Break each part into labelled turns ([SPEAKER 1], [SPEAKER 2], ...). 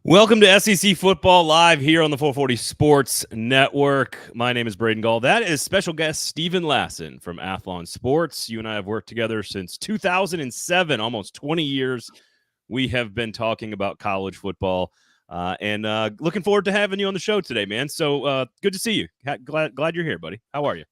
[SPEAKER 1] Welcome to SEC Football Live here on the 440 Sports Network. My name is Braden Gall. That is special guest Stephen Lassan from Athlon Sports. You and I have worked together since 2007, almost 20 years. We have been talking about college football and looking forward to having you on the show today, man. So good to see you. Glad you're here, buddy. How are you?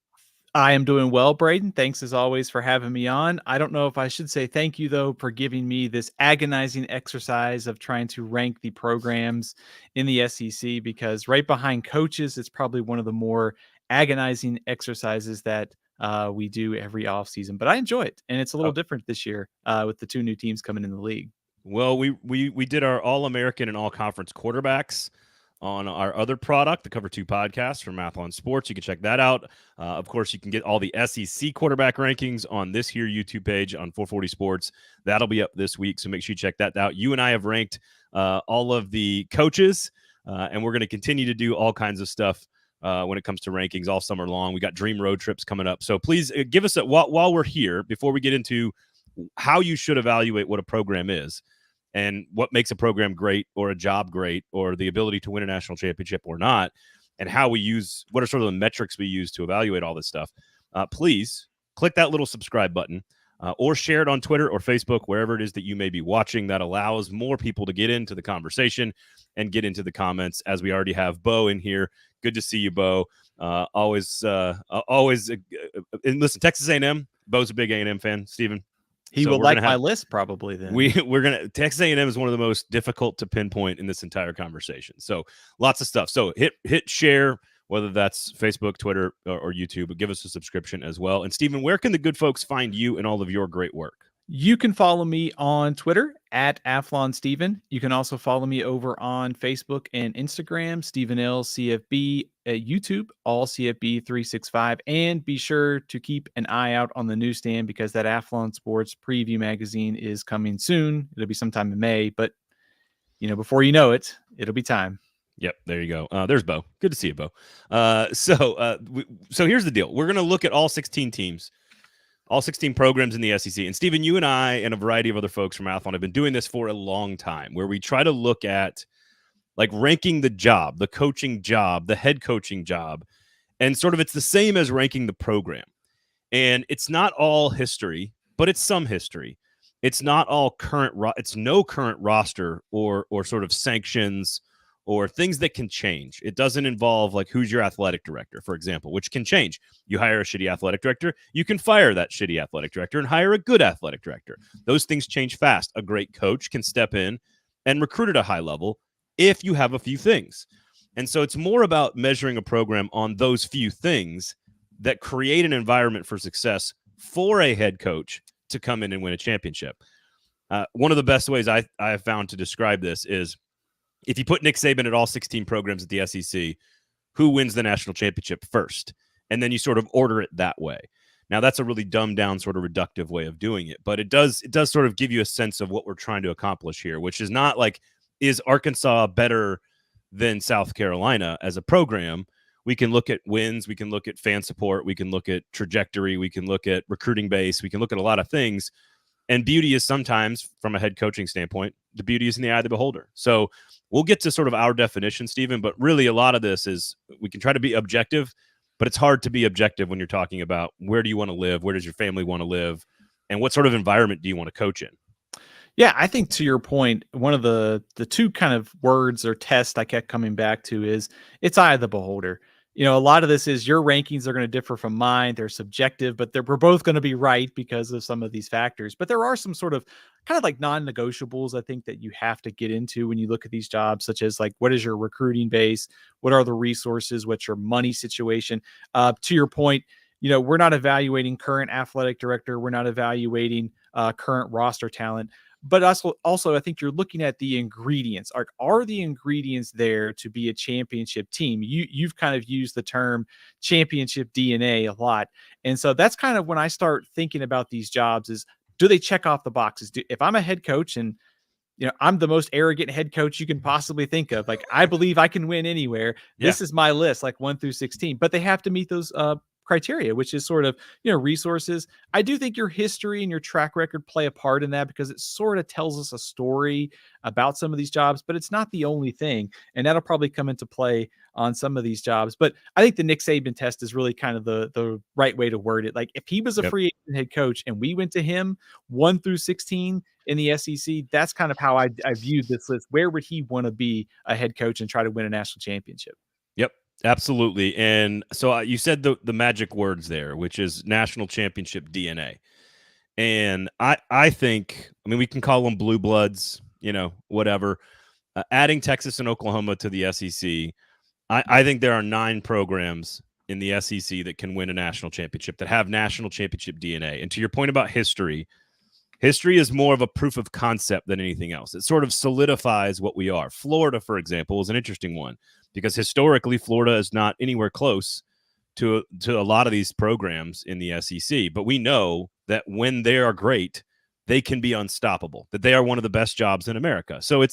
[SPEAKER 2] I am doing well, Braden. Thanks as always for having me on. I don't know if I should say thank you, though, for giving me this agonizing exercise of trying to rank the programs in the SEC, because right behind coaches, it's probably one of the more agonizing exercises that we do every offseason. But I enjoy it, and it's a little different this year with the two new teams coming in the league.
[SPEAKER 1] Well, we did our All-American and All-Conference quarterbacks on our other product, the Cover 2 podcast from Athlon Sports. You can check that out. Of course, you can get all the SEC quarterback rankings on this here YouTube page on 440 Sports. That'll be up this week, so make sure you check that out. You and I have ranked all of the coaches, and we're going to continue to do all kinds of stuff when it comes to rankings all summer long. We got Dream Road Trips coming up. So please give us while we're here, before we get into how you should evaluate what a program is, and what makes a program great or a job great or the ability to win a national championship or not, and what are sort of the metrics we use to evaluate all this stuff, please click that little subscribe button or share it on Twitter or Facebook, wherever it is that you may be watching. That allows more people to get into the conversation and get into the comments, as we already have Bo in here. Good to see you, Bo. Always. And listen, Texas A&M, Bo's a big A&M fan, Stephen.
[SPEAKER 2] He will like my list probably then.
[SPEAKER 1] We're going to – Texas A&M is one of the most difficult to pinpoint in this entire conversation. So lots of stuff. So hit share, whether that's Facebook, Twitter, or YouTube, but give us a subscription as well. And, Stephen, where can the good folks find you and all of your great work?
[SPEAKER 2] You can follow me on Twitter at AthlonSteven. You can also follow me over on Facebook and Instagram, Stephen L. CFB, at YouTube, all CFB 365. And be sure to keep an eye out on the newsstand, because that Athlon Sports preview magazine is coming soon. It'll be sometime in May, but before you know it, it'll be time.
[SPEAKER 1] Yep, there you go. There's Bo. Good to see you, Bo. So here's the deal. We're going to look at all 16 teams. All 16 programs in the SEC. And, Stephen, you and I and a variety of other folks from Athlon have been doing this for a long time, where we try to look at ranking the job, the coaching job, the head coaching job, and sort of it's the same as ranking the program. And it's not all history, but it's some history. It's not all current. It's no current roster or sort of sanctions or things that can change. It doesn't involve who's your athletic director, for example, which can change. You hire a shitty athletic director, you can fire that shitty athletic director and hire a good athletic director. Those things change fast. A great coach can step in and recruit at a high level if you have a few things. And so it's more about measuring a program on those few things that create an environment for success for a head coach to come in and win a championship. One of the best ways I have found to describe this is, if you put Nick Saban at all 16 programs at the SEC, who wins the national championship first? And then you sort of order it that way. Now, that's a really dumbed down, sort of reductive way of doing it, but it does sort of give you a sense of what we're trying to accomplish here, which is not is Arkansas better than South Carolina as a program? We can look at wins, we can look at fan support, we can look at trajectory, we can look at recruiting base, we can look at a lot of things. And beauty is sometimes, from a head coaching standpoint, the beauty is in the eye of the beholder. So we'll get to sort of our definition, Stephen, but really a lot of this is we can try to be objective, but it's hard to be objective when you're talking about where do you want to live, where does your family want to live, and what sort of environment do you want to coach in?
[SPEAKER 2] Yeah, I think to your point, one of the two kind of words or tests I kept coming back to is it's eye of the beholder. A lot of this is your rankings are going to differ from mine. They're subjective, but we're both going to be right because of some of these factors. But there are some sort of kind of non-negotiables, I think, that you have to get into when you look at these jobs, such as what is your recruiting base? What are the resources? What's your money situation? To your point, we're not evaluating current athletic director. We're not evaluating current roster talent. But also, I think you're looking at the ingredients. Are the ingredients there to be a championship team? You've kind of used the term championship DNA a lot. And so that's kind of when I start thinking about these jobs is, do they check off the boxes? If I'm a head coach and I'm the most arrogant head coach you can possibly think of, I believe I can win anywhere. This is my list, 1 through 16, but they have to meet those criteria, which is sort of, resources. I do think your history and your track record play a part in that because it sort of tells us a story about some of these jobs, but it's not the only thing. And that'll probably come into play on some of these jobs. But I think the Nick Saban test is really kind of the right way to word it. Like if he was a
[SPEAKER 1] Yep.
[SPEAKER 2] free agent head coach and we went to him 1 through 16 in the SEC, that's kind of how I viewed this list. Where would he want to be a head coach and try to win a national championship?
[SPEAKER 1] Yep, absolutely. And so you said the magic words there, which is national championship DNA. And I think, I mean, we can call them blue bloods, whatever. Adding Texas and Oklahoma to the SEC, I think there are 9 programs in the SEC that can win a national championship, that have national championship DNA. And to your point about history is more of a proof of concept than anything else. It sort of solidifies what we are. Florida, for example, is an interesting one because historically Florida is not anywhere close to a lot of these programs in the SEC. But we know that when they are great, they can be unstoppable, that they are one of the best jobs in America. So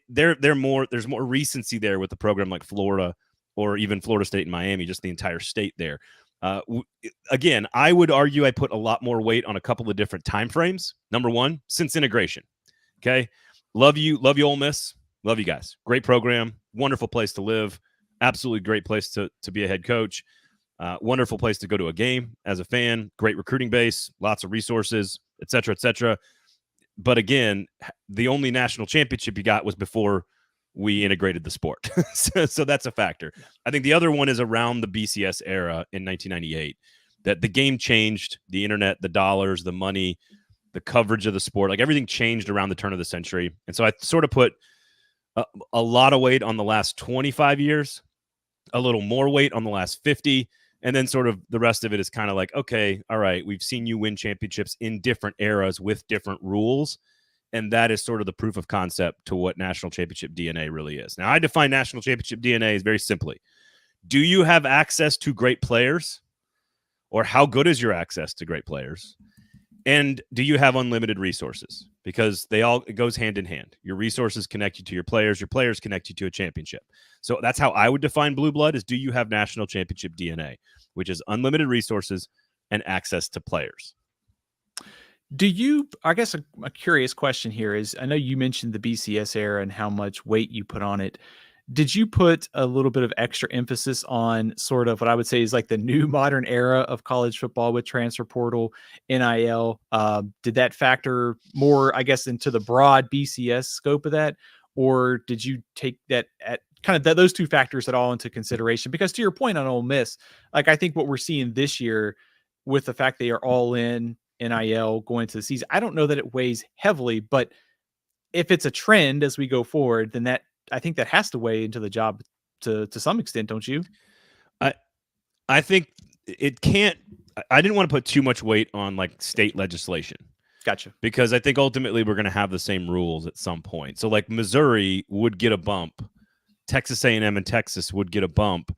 [SPEAKER 1] there's more recency there with a program like Florida or even Florida State and Miami, just the entire state there. Again, I would argue I put a lot more weight on a couple of different time frames. Number one, since integration. Okay. Love you, Ole Miss. Love you guys. Great program, wonderful place to live, absolutely great place to be a head coach. Wonderful place to go to a game as a fan, great recruiting base, lots of resources, et cetera, et cetera. But again, the only national championship you got was before we integrated the sport. so that's a factor. I think the other one is around the BCS era in 1998, that the game changed, the internet, the dollars, the money, the coverage of the sport, like everything changed around the turn of the century. And so I sort of put a lot of weight on the last 25 years, a little more weight on the last 50, and then sort of the rest of it is kind of like, okay, all right, we've seen you win championships in different eras with different rules. And that is sort of the proof of concept to what national championship DNA really is. Now, I define national championship DNA as very simply, do you have access to great players? Or how good is your access to great players? And do you have unlimited resources? Because it goes hand in hand. Your resources connect you to your players connect you to a championship. So that's how I would define blue blood is, do you have national championship DNA, which is unlimited resources and access to players.
[SPEAKER 2] I guess a curious question here is, I know you mentioned the BCS era and how much weight you put on it. Did you put a little bit of extra emphasis on sort of what I would say is like the new modern era of college football with transfer portal, NIL? Did that factor more, I guess, into the broad BCS scope of that? Or did you take that at kind of those two factors at all into consideration? Because to your point on Ole Miss, like I think what we're seeing this year with the fact they are all in NIL going into the season, I don't know that it weighs heavily, but if it's a trend as we go forward, then I think that has to weigh into the job to some extent, don't you?
[SPEAKER 1] I think it can't. I didn't want to put too much weight on like state legislation.
[SPEAKER 2] Gotcha.
[SPEAKER 1] Because I think ultimately we're going to have the same rules at some point. So like Missouri would get a bump, Texas A&M and Texas would get a bump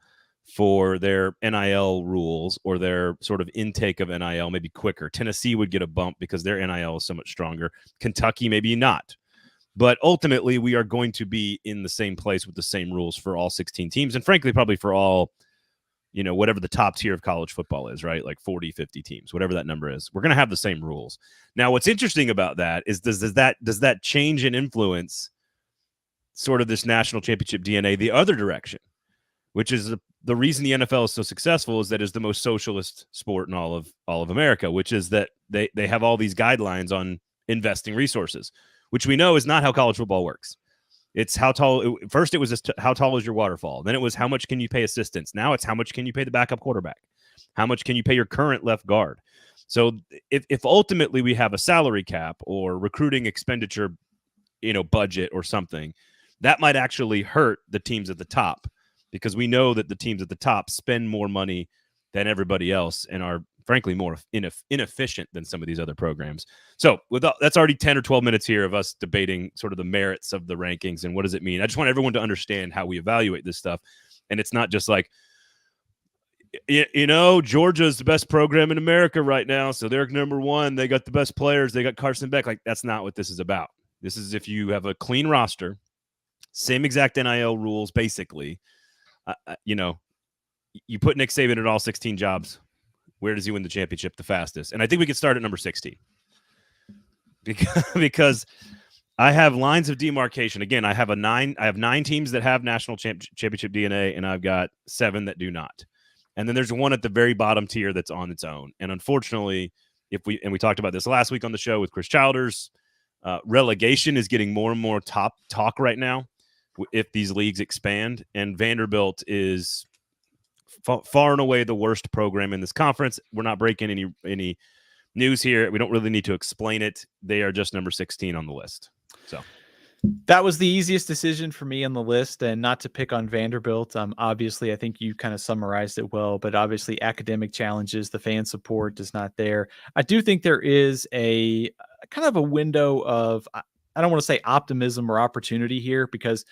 [SPEAKER 1] for their NIL rules or their sort of intake of NIL, maybe quicker. Tennessee would get a bump because their NIL is so much stronger. Kentucky, maybe not. But ultimately, we are going to be in the same place with the same rules for all 16 teams. And frankly, probably for all, whatever the top tier of college football is, right? Like 40, 50 teams, whatever that number is. We're going to have the same rules. Now, what's interesting about that is does that change and influence sort of this national championship DNA the other direction, which is the reason the NFL is so successful is that it's the most socialist sport in all of America, which is that they have all these guidelines on investing resources, which we know is not how college football works. It's how tall. First, it was just how tall is your waterfall. Then it was how much can you pay assistants. Now it's how much can you pay the backup quarterback. How much can you pay your current left guard? So if ultimately we have a salary cap or recruiting expenditure, budget or something, that might actually hurt the teams at the top, because we know that the teams at the top spend more money than everybody else and are frankly more inefficient than some of these other programs. So that's already 10 or 12 minutes here of us debating sort of the merits of the rankings and what does it mean. I just want everyone to understand how we evaluate this stuff. And it's not just like, Georgia's the best program in America right now, so they're number one. They got the best players. They got Carson Beck. Like, that's not what this is about. This is if you have a clean roster, same exact NIL rules, basically, you put Nick Saban at all 16 jobs. Where does he win the championship the fastest? And I think we could start at number 16 because I have lines of demarcation. Again, I have 9 teams that have national championship DNA, and I've got 7 that do not. And then there's one at the very bottom tier that's on its own. And unfortunately, we talked about this last week on the show with Chris Childers, relegation is getting more and more top talk right now if these leagues expand. And Vanderbilt is far and away the worst program in this conference. We're not breaking any news here. We don't really need to explain it. They are just number 16 on the list. So
[SPEAKER 2] that was the easiest decision for me on the list, and not to pick on Vanderbilt. Obviously, I think you kind of summarized it well, but obviously academic challenges, the fan support is not there. I do think there is a kind of a window of, I don't want to say optimism or opportunity here, because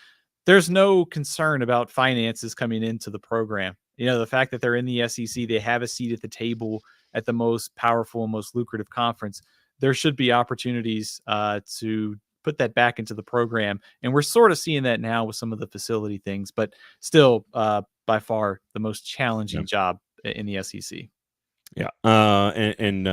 [SPEAKER 2] there's no concern about finances coming into the program. The fact that they're in the SEC, they have a seat at the table at the most powerful and most lucrative conference. There should be opportunities to put that back into the program. And we're sort of seeing that now with some of the facility things, but still by far the most challenging job in the SEC.
[SPEAKER 1] Yeah. And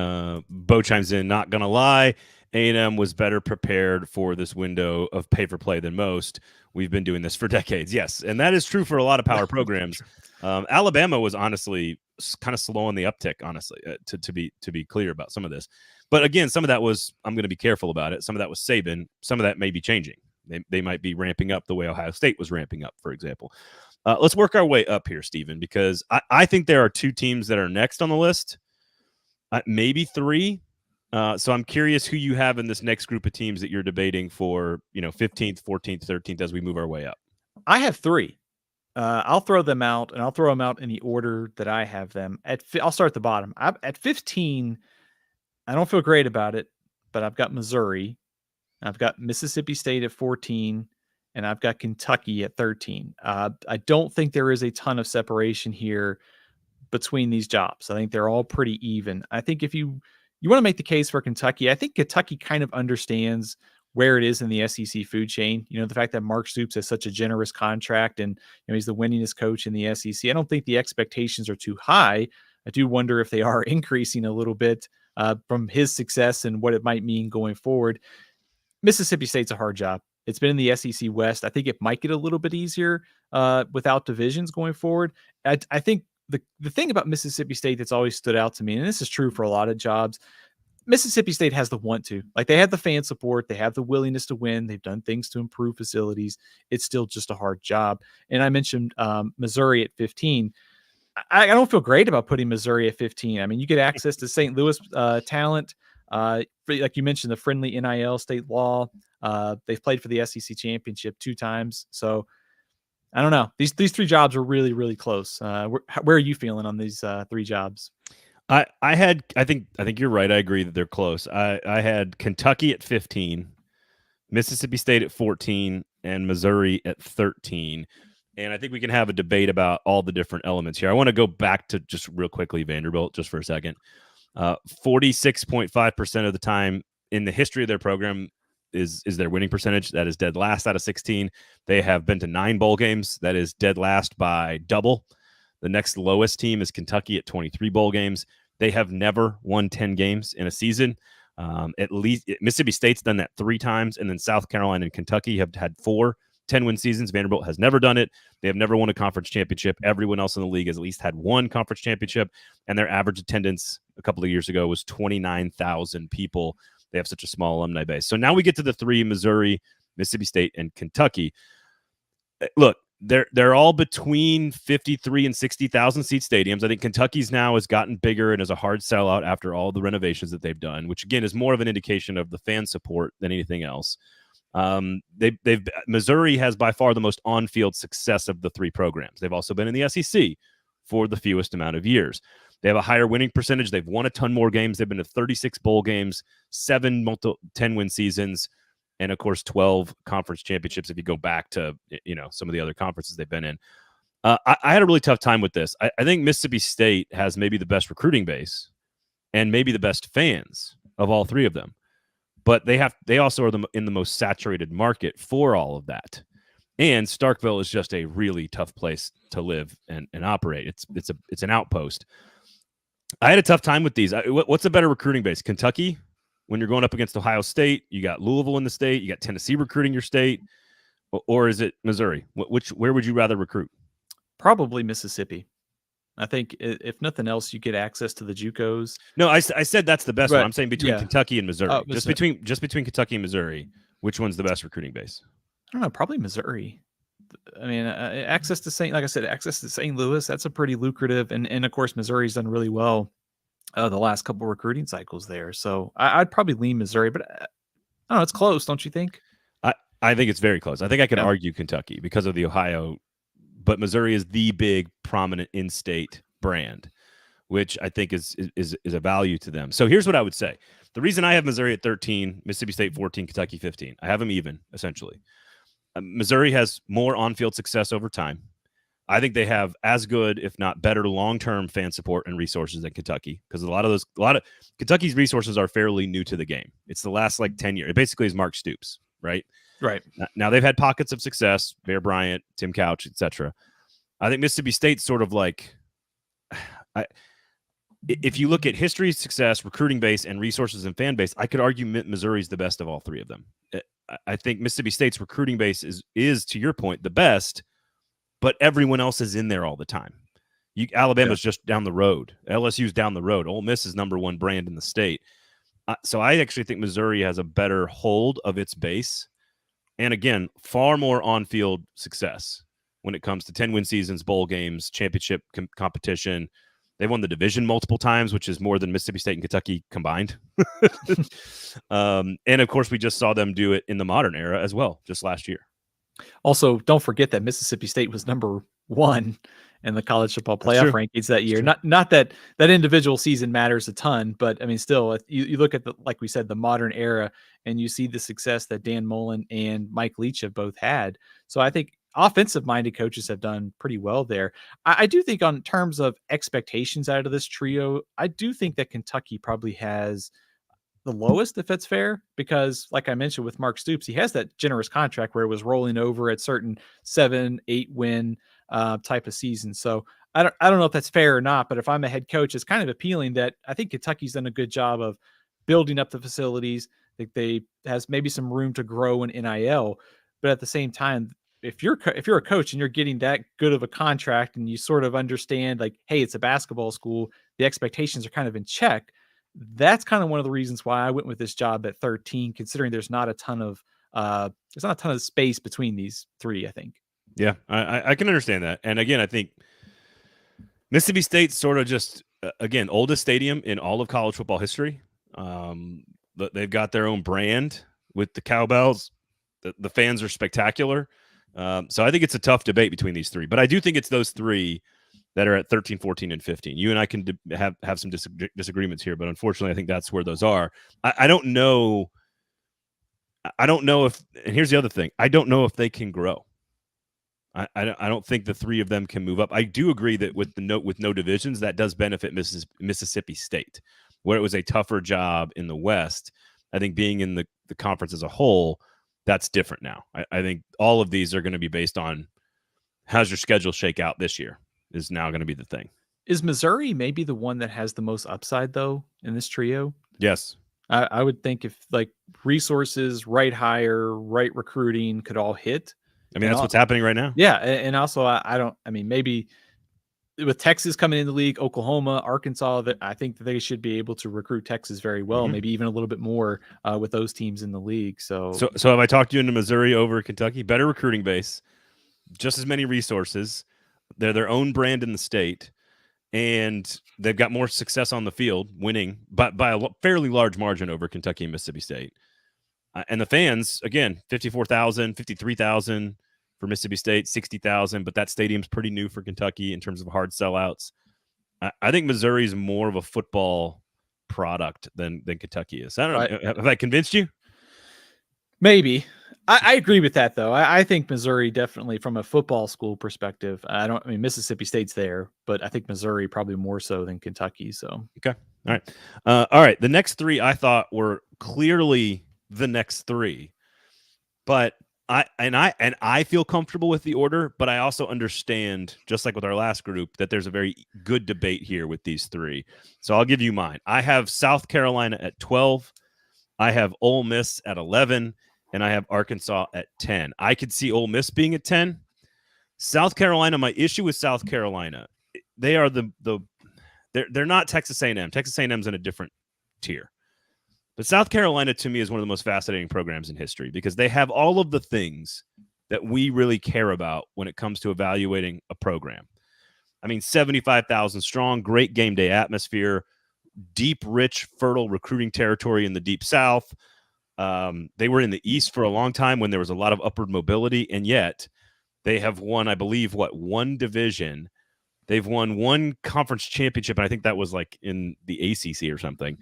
[SPEAKER 1] Bo chimes in, not going to lie, A&M was better prepared for this window of pay for play than most. We've been doing this for decades. Yes. And that is true for a lot of power programs. Alabama was honestly kind of slow on the uptick, honestly, to be clear about some of this. But again, some of that was, I'm going to be careful about it. Some of that was Saban. Some of that may be changing. They might be ramping up the way Ohio State was ramping up, for example. Let's work our way up here, Stephen, because I think there are 2 teams that are next on the list, maybe 3. So I'm curious who you have in this next group of teams that you're debating for, 15th, 14th, 13th as we move our way up.
[SPEAKER 2] I have 3. I'll throw them out, and I'll throw them out in the order that I have them. I'll start at the bottom. At 15, I don't feel great about it, but I've got Missouri. I've got Mississippi State at 14, and I've got Kentucky at 13. I don't think there is a ton of separation here between these jobs. I think they're all pretty even. I think if you want to make the case for Kentucky, I think Kentucky kind of understands where it is in the SEC food chain. The fact that Mark Stoops has such a generous contract, and he's the winningest coach in the SEC. I don't think the expectations are too high. I do wonder if they are increasing a little bit from his success and what it might mean going forward. Mississippi State's a hard job. It's been in the SEC West. I think it might get a little bit easier without divisions going forward. I think the thing about Mississippi State that's always stood out to me, and this is true for a lot of jobs, Mississippi State has the want to. Like, they have the fan support. They have the willingness to win. They've done things to improve facilities. It's still just a hard job. And I mentioned Missouri at 15. I don't feel great about putting Missouri at 15. I mean, you get access to St. Louis talent. Like you mentioned, the friendly NIL state law. They've played for the SEC championship 2 times. So I don't know. These 3 jobs are really, really close. Where are you feeling on these 3 jobs?
[SPEAKER 1] I think you're right. I agree that they're close. I had Kentucky at 15, Mississippi State at 14, and Missouri at 13. And I think we can have a debate about all the different elements here. I want to go back to just real quickly Vanderbilt just for a second. 46.5% of the time in the history of their program is their winning percentage. That is dead last out of 16. They have been to 9 bowl games. That is dead last by double. The next lowest team is Kentucky at 23 bowl games. They have never won 10 games in a season. At least Mississippi State's done that 3 times, and then South Carolina and Kentucky have had 4 10-win seasons. Vanderbilt has never done it. They have never won a conference championship. Everyone else in the league has at least had 1 conference championship, and their average attendance a couple of years ago was 29,000 people. They have such a small alumni base. So now we get to the 3, Missouri, Mississippi State, and Kentucky. Look, they're all between 53 and 60,000 seat stadiums. I think Kentucky's now has gotten bigger and is a hard sellout after all the renovations that they've done, which again is more of an indication of the fan support than anything else. Missouri has by far the most on-field success of the 3 programs. They've also been in the SEC for the fewest amount of years. They have a higher winning percentage. They've won a ton more games. They've been to 36 bowl games, 7 10-win seasons, and of course 12 conference championships if you go back to some of the other conferences they've been in. I had a really tough time with this. I think Mississippi State has maybe the best recruiting base and maybe the best fans of all 3 of them, but they also are in the most saturated market for all of that. And Starkville is just a really tough place to live and operate. It's an outpost. I had a tough time with these. What's a better recruiting base? Kentucky, when you're going up against Ohio State, you got Louisville in the state, you got Tennessee recruiting your state, or is it Missouri? Where would you rather recruit?
[SPEAKER 2] Probably Mississippi. I think if nothing else, you get access to the JUCOs.
[SPEAKER 1] No, I said that's the best one. I'm saying between Kentucky and Missouri.
[SPEAKER 2] Oh,
[SPEAKER 1] just between Kentucky and Missouri, which one's the best recruiting base?
[SPEAKER 2] I don't know. Probably Missouri. I mean, access to St. Louis. That's a pretty lucrative, and of course, Missouri's done really well the last couple recruiting cycles there. So I'd probably lean Missouri, but I don't know. It's close, don't you think?
[SPEAKER 1] I think it's very close. I think I could argue Kentucky because of the Ohio, but Missouri is the big prominent in-state brand, which I think is a value to them. So here's what I would say. The reason I have Missouri at 13, Mississippi State 14, Kentucky 15, I have them even, essentially. Missouri has more on-field success over time. I think they have as good, if not better, long-term fan support and resources than Kentucky, because a lot of Kentucky's resources are fairly new to the game. It's the last 10 years. It basically is Mark Stoops, right?
[SPEAKER 2] Right.
[SPEAKER 1] Now they've had pockets of success, Bear Bryant, Tim Couch, etc. I think Mississippi State's sort of if you look at history, success, recruiting base, and resources and fan base, I could argue Missouri's the best of all three of them. I think Mississippi State's recruiting base is to your point, the best, but everyone else is in there all the time. Alabama's just down the road. LSU's down the road. Ole Miss is number one brand in the state. So I actually think Missouri has a better hold of its base. And again, far more on-field success when it comes to 10-win seasons, bowl games, championship competition. They won the division multiple times, which is more than Mississippi State and Kentucky combined. And, of course, we just saw them do it in the modern era as well, just last year.
[SPEAKER 2] Also, don't forget that Mississippi State was number one in the college football playoff rankings that year. Not that individual season matters a ton, but I mean, still, you look at like we said, the modern era, and you see the success that Dan Mullen and Mike Leach have both had. So I think offensive-minded coaches have done pretty well there. I do think on terms of expectations out of this trio, I do think that Kentucky probably has the lowest, if that's fair, because like I mentioned with Mark Stoops, he has that generous contract where it was rolling over at certain 7-8 win type of season. So I don't know if that's fair or not, but if I'm a head coach, it's kind of appealing that I think Kentucky's done a good job of building up the facilities. I think they has maybe some room to grow in NIL, but at the same time, if you're a coach and you're getting that good of a contract and you sort of understand hey, it's a basketball school, the expectations are kind of in check. That's kind of one of the reasons why I went with this job at 13, considering there's not a ton of space between these three, I think.
[SPEAKER 1] Yeah, I can understand that. And again, I think Mississippi State's sort of just, again, oldest stadium in all of college football history. They've got their own brand with the cowbells. The fans are spectacular. So I think it's a tough debate between these three. But I do think it's those three that are at 13, 14, and 15. You and I can have some disagreements here, but unfortunately, I think that's where those are. I don't know. I don't know if, and here's the other thing, I don't know if they can grow. I don't think the three of them can move up. I do agree that with no divisions, that does benefit Mississippi State, where it was a tougher job in the West. I think being in the conference as a whole, that's different now. I think all of these are going to be based on how's your schedule shake out this year is now going to be the thing.
[SPEAKER 2] Is Missouri maybe the one that has the most upside, though, in this trio?
[SPEAKER 1] Yes.
[SPEAKER 2] I would think if resources, right hire, right recruiting could all hit.
[SPEAKER 1] I mean, that's what's happening right now.
[SPEAKER 2] Yeah. And also, maybe with Texas coming in the league, Oklahoma, Arkansas, that I think that they should be able to recruit Texas very well, maybe even a little bit more with those teams in the league. So
[SPEAKER 1] have I talked you into Missouri over Kentucky? Better recruiting base, just as many resources. They're their own brand in the state, and they've got more success on the field, winning by a fairly large margin over Kentucky and Mississippi State. And the fans, again, 54,000, 53,000 for Mississippi State, 60,000, but that stadium's pretty new for Kentucky in terms of hard sellouts. I think Missouri's more of a football product than Kentucky is. I don't know. Have I convinced you?
[SPEAKER 2] Maybe. I agree with that, though. I think Missouri definitely, from a football school perspective, Mississippi State's there, but I think Missouri probably more so than Kentucky. So
[SPEAKER 1] okay, all right. The next three I thought were clearly the next three, but I feel comfortable with the order, but I also understand, just like with our last group, that there's a very good debate here with these three. So I'll give you mine. I have South Carolina at 12. I have Ole Miss at 11, and I have Arkansas at 10. I could see Ole Miss being at 10. South Carolina, my issue with South Carolina, they are they're not Texas A&M. Texas A&M's in a different tier. But South Carolina, to me, is one of the most fascinating programs in history because they have all of the things that we really care about when it comes to evaluating a program. I mean, 75,000 strong, great game day atmosphere, deep, rich, fertile recruiting territory in the Deep South. They were in the East for a long time when there was a lot of upward mobility, and yet they have won, I believe, one division. They've won one conference championship, and I think that was like in the ACC or something.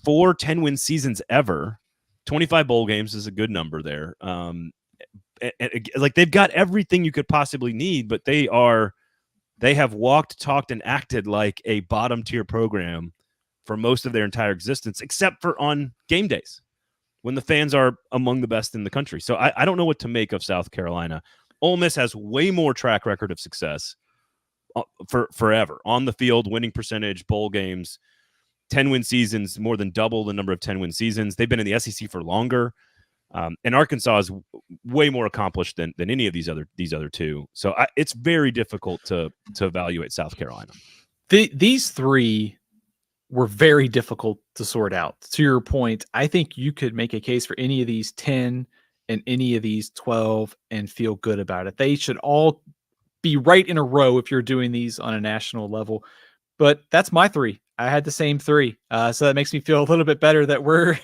[SPEAKER 1] 4 10-win seasons ever. 25 bowl games is a good number there. Like they've got everything you could possibly need, but they have walked, talked, and acted like a bottom tier program for most of their entire existence, except for on game days when the fans are among the best in the country. So I don't know what to make of South Carolina. Ole Miss has way more track record of success for forever on the field, winning percentage, bowl games. 10-win seasons, more than double the number of 10-win seasons. They've been in the SEC for longer. And Arkansas is way more accomplished than any of these other two. So it's very difficult to evaluate South Carolina.
[SPEAKER 2] These three were very difficult to sort out. To your point, I think you could make a case for any of these 10 and any of these 12 and feel good about it. They should all be right in a row if you're doing these on a national level. But that's my three. I had the same three. So that makes me feel a little bit better that we're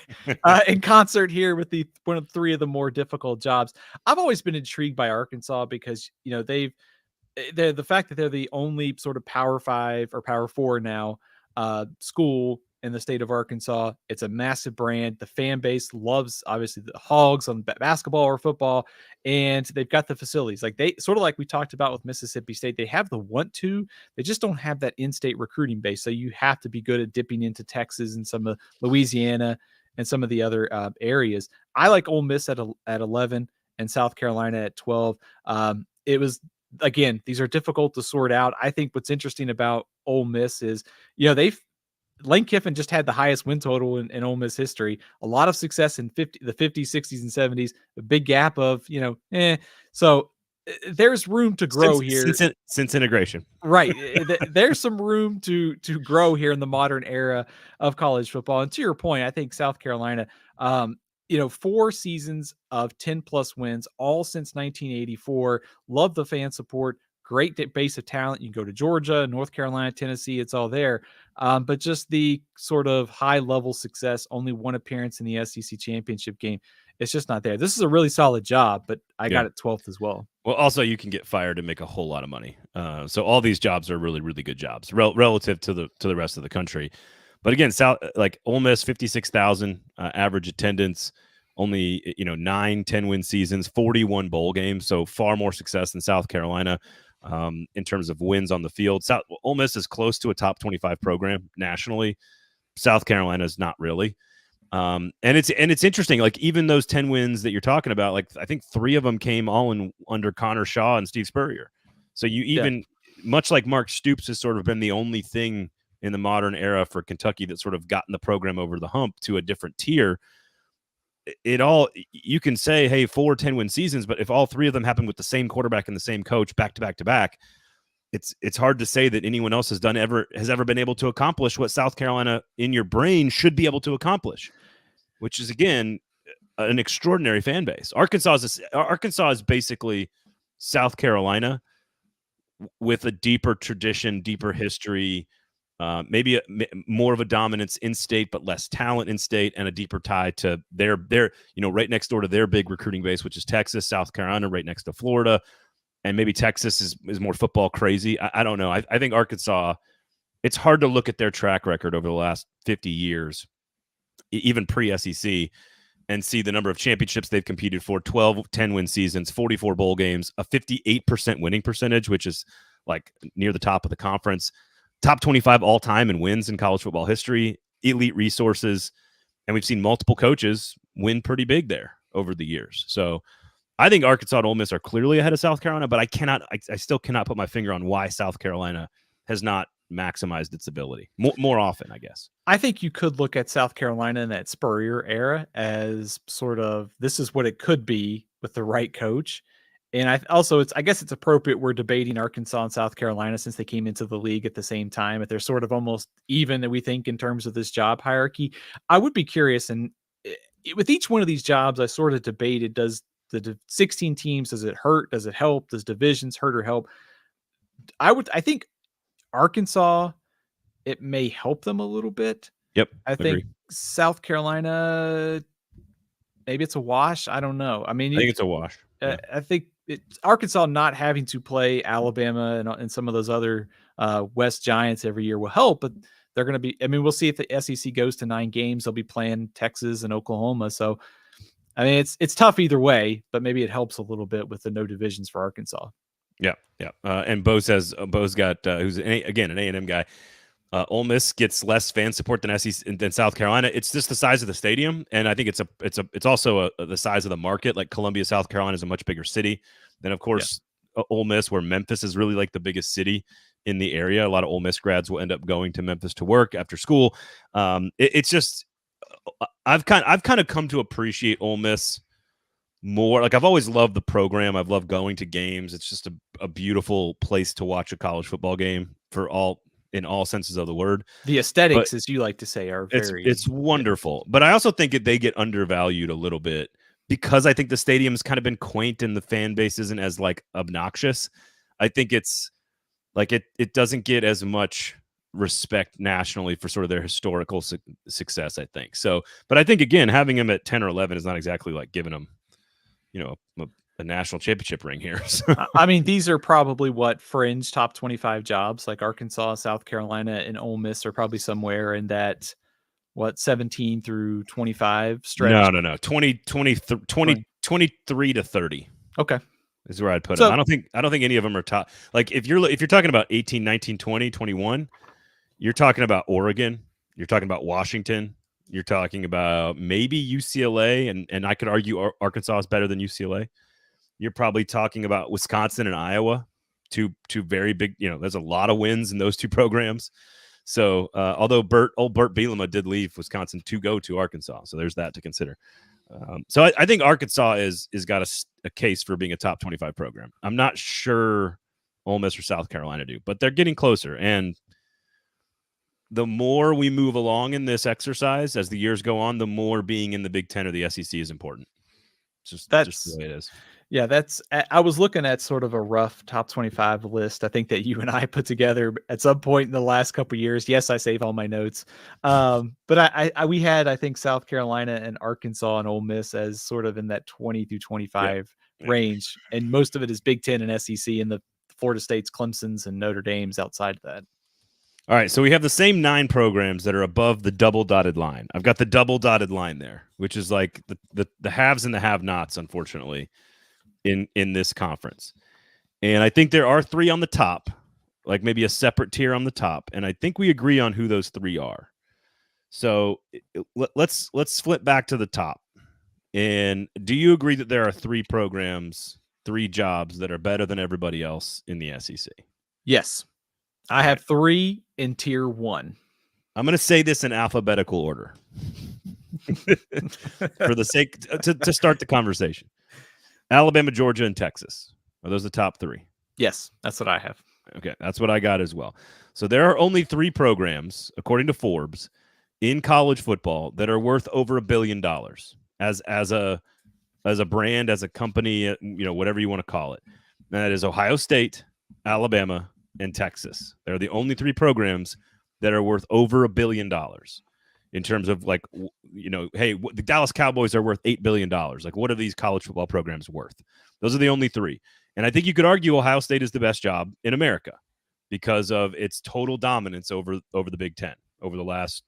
[SPEAKER 2] in concert here with one of three of the more difficult jobs. I've always been intrigued by Arkansas because, they're the fact that they're the only sort of Power 5 or Power 4 now school in the state of Arkansas. It's a massive brand. The fan base loves, obviously, the Hogs on basketball or football, and they've got the facilities. Like they sort of like we talked about with Mississippi State, they have the want to, they just don't have that in-state recruiting base. So you have to be good at dipping into Texas and some of Louisiana and some of the other areas. I like Ole Miss at 11 and South Carolina at 12. It was, again, these are difficult to sort out. I think what's interesting about Ole Miss is, Lane Kiffin just had the highest win total in Ole Miss history. A lot of success in the 50s, 60s, and 70s. A big gap of, So there's room to grow here.
[SPEAKER 1] Since integration.
[SPEAKER 2] Right. There's some room to grow here in the modern era of college football. And to your point, I think South Carolina, 4 seasons of 10-plus wins, all since 1984. Love the fan support. Great base of talent. You can go to Georgia, North Carolina, Tennessee. It's all there. But just the sort of high-level success, only one appearance in the SEC championship game. It's just not there. This is a really solid job, but I got it 12th as well.
[SPEAKER 1] Well, also, you can get fired and make a whole lot of money. So all these jobs are really, really good jobs relative to the rest of the country. But again, Ole Miss, 56,000 average attendance, only 9 10-win seasons, 41 bowl games. So far more success than South Carolina. In terms of wins on the field. Ole Miss is close to a top 25 program nationally. South Carolina is not really. And it's interesting, like even those 10 wins that you're talking about, like I think 3 of them came all under Connor Shaw and Steve Spurrier. So much like Mark Stoops has sort of been the only thing in the modern era for Kentucky that's sort of gotten the program over the hump to a different tier. You can say, hey, 4 10-win seasons, but if all 3 of them happen with the same quarterback and the same coach back to back to back, it's hard to say that anyone else has ever been able to accomplish what South Carolina in your brain should be able to accomplish, which is again an extraordinary fan base. Arkansas is basically South Carolina with a deeper tradition, deeper history. Maybe more of a dominance in state, but less talent in state, and a deeper tie to their right next door to their big recruiting base, which is Texas, South Carolina, right next to Florida, and maybe Texas is more football crazy. I don't know. I think Arkansas. It's hard to look at their track record over the last 50 years, even pre-SEC, and see the number of championships they've competed for: 12 10-win seasons, 44 bowl games, a 58% winning percentage, which is like near the top of the conference. Top 25 all time in wins in college football history, elite resources. And we've seen multiple coaches win pretty big there over the years. So I think Arkansas and Ole Miss are clearly ahead of South Carolina, but I still cannot put my finger on why South Carolina has not maximized its ability more often, I guess.
[SPEAKER 2] I think you could look at South Carolina in that Spurrier era as sort of this is what it could be with the right coach. And I guess it's appropriate we're debating Arkansas and South Carolina since they came into the league at the same time. If they're sort of almost even, we think, in terms of this job hierarchy. I would be curious, and with each one of these jobs, I sort of debated: does the 16 teams, does it hurt? Does it help? Does divisions hurt or help? I think Arkansas, it may help them a little bit.
[SPEAKER 1] Yep,
[SPEAKER 2] I think
[SPEAKER 1] agree.
[SPEAKER 2] South Carolina, maybe it's a wash. I don't know. I mean,
[SPEAKER 1] I think it's a wash. Yeah.
[SPEAKER 2] I think Arkansas not having to play Alabama and some of those other West Giants every year will help, but they're going to be. I mean, we'll see if the SEC goes to 9 games. They'll be playing Texas and Oklahoma. So, I mean, it's tough either way, but maybe it helps a little bit with the no divisions for Arkansas.
[SPEAKER 1] Yeah. And Bo says Bo's got who's again an A&M guy. Ole Miss gets less fan support than South Carolina. It's just the size of the stadium, and I think it's also the size of the market. Like Columbia, South Carolina is a much bigger city than, of course, Ole Miss, where Memphis is really like the biggest city in the area. A lot of Ole Miss grads will end up going to Memphis to work after school. It's just I've kind of come to appreciate Ole Miss more. Like, I've always loved the program. I've loved going to games. It's just a beautiful place to watch a college football game in all senses of the word.
[SPEAKER 2] The aesthetics, as you like to say, are
[SPEAKER 1] it's wonderful. But I also think they get undervalued a little bit because I think the stadium's kind of been quaint and the fan base isn't as like obnoxious. I think it's like it doesn't get as much respect nationally for sort of their historical success, I think. So, but I think, again, having them at 10 or 11 is not exactly like giving them, a national championship ring here. So.
[SPEAKER 2] I mean, these are probably fringe top 25 jobs, like Arkansas, South Carolina, and Ole Miss are probably somewhere in that 17 through 25 stretch.
[SPEAKER 1] No. 23 to 30.
[SPEAKER 2] Okay.
[SPEAKER 1] Is where I'd put them. I don't think any of them are top. Like, if you're talking about 18, 19, 20, 21, you're talking about Oregon, you're talking about Washington, you're talking about maybe UCLA, and I could argue Arkansas is better than UCLA. You're probably talking about Wisconsin and Iowa, two very big. There's a lot of wins in those two programs. So, although old Burt Bielema did leave Wisconsin to go to Arkansas, so there's that to consider. So I think Arkansas is got a case for being a top 25 program. I'm not sure Ole Miss or South Carolina do, but they're getting closer. And the more we move along in this exercise as the years go on, the more being in the Big Ten or the SEC is important. Just the way it is.
[SPEAKER 2] Yeah, I was looking at sort of a rough top 25 list. I think that you and I put together at some point in the last couple of years. Yes, I save all my notes. But we had, I think, South Carolina and Arkansas and Ole Miss as sort of in that 20 through 25 range. And most of it is Big Ten and SEC, and the Florida States, Clemson's, and Notre Dame's outside of that.
[SPEAKER 1] All right, so we have the same 9 programs that are above the double dotted line. I've got the double dotted line there, which is like the haves and the have-nots, unfortunately, in this conference. And I think there are 3 on the top, like maybe a separate tier on the top, and I think we agree on who those 3 are. So let's flip back to the top. And do you agree that there are 3 programs, 3 jobs that are better than everybody else in the SEC?
[SPEAKER 2] Yes. I have 3 in tier 1.
[SPEAKER 1] I'm going to say this in alphabetical order for the sake to start the conversation. Alabama, Georgia, and Texas. Are those the top 3?
[SPEAKER 2] Yes, that's what I have.
[SPEAKER 1] Okay, that's what I got as well. So there are only 3 programs, according to Forbes, in college football that are worth over $1 billion as a brand, as a company, whatever you want to call it. And that is Ohio State, Alabama, and Texas. They're the only 3 programs that are worth over $1 billion in terms of, like, hey, the Dallas Cowboys are worth $8 billion. Like, what are these college football programs worth? Those are the only 3. And I think you could argue Ohio State is the best job in America because of its total dominance over the Big Ten over the last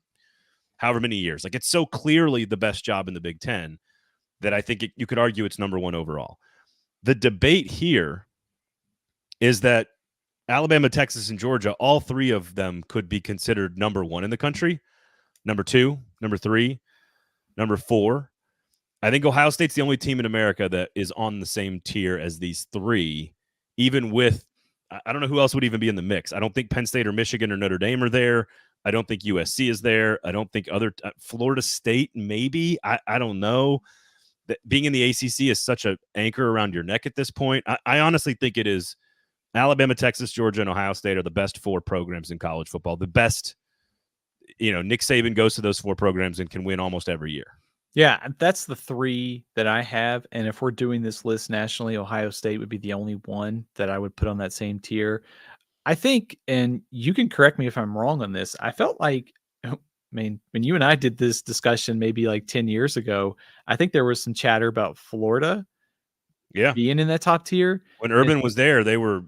[SPEAKER 1] however many years. Like, it's so clearly the best job in the Big Ten that I think you could argue it's number 1 overall. The debate here is that Alabama, Texas, and Georgia, all 3 of them could be considered number 1 in the country, number 2, number 3, number 4. I think Ohio State's the only team in America that is on the same tier as these three, even with, I don't know who else would even be in the mix. I don't think Penn State or Michigan or Notre Dame are there. I don't think USC is there. I don't think Florida State, maybe. I don't know. That being in the ACC is such an anchor around your neck at this point. I honestly think it is Alabama, Texas, Georgia, and Ohio State are the best four programs in college football. The best, Nick Saban goes to those four programs and can win almost every year.
[SPEAKER 2] Yeah, that's the three that I have. And if we're doing this list nationally, Ohio State would be the only one that I would put on that same tier. I think, and you can correct me if I'm wrong on this, I felt like, I mean, when you and I did this discussion maybe like 10 years ago, I think there was some chatter about Florida being in that top tier.
[SPEAKER 1] When Urban was there, they were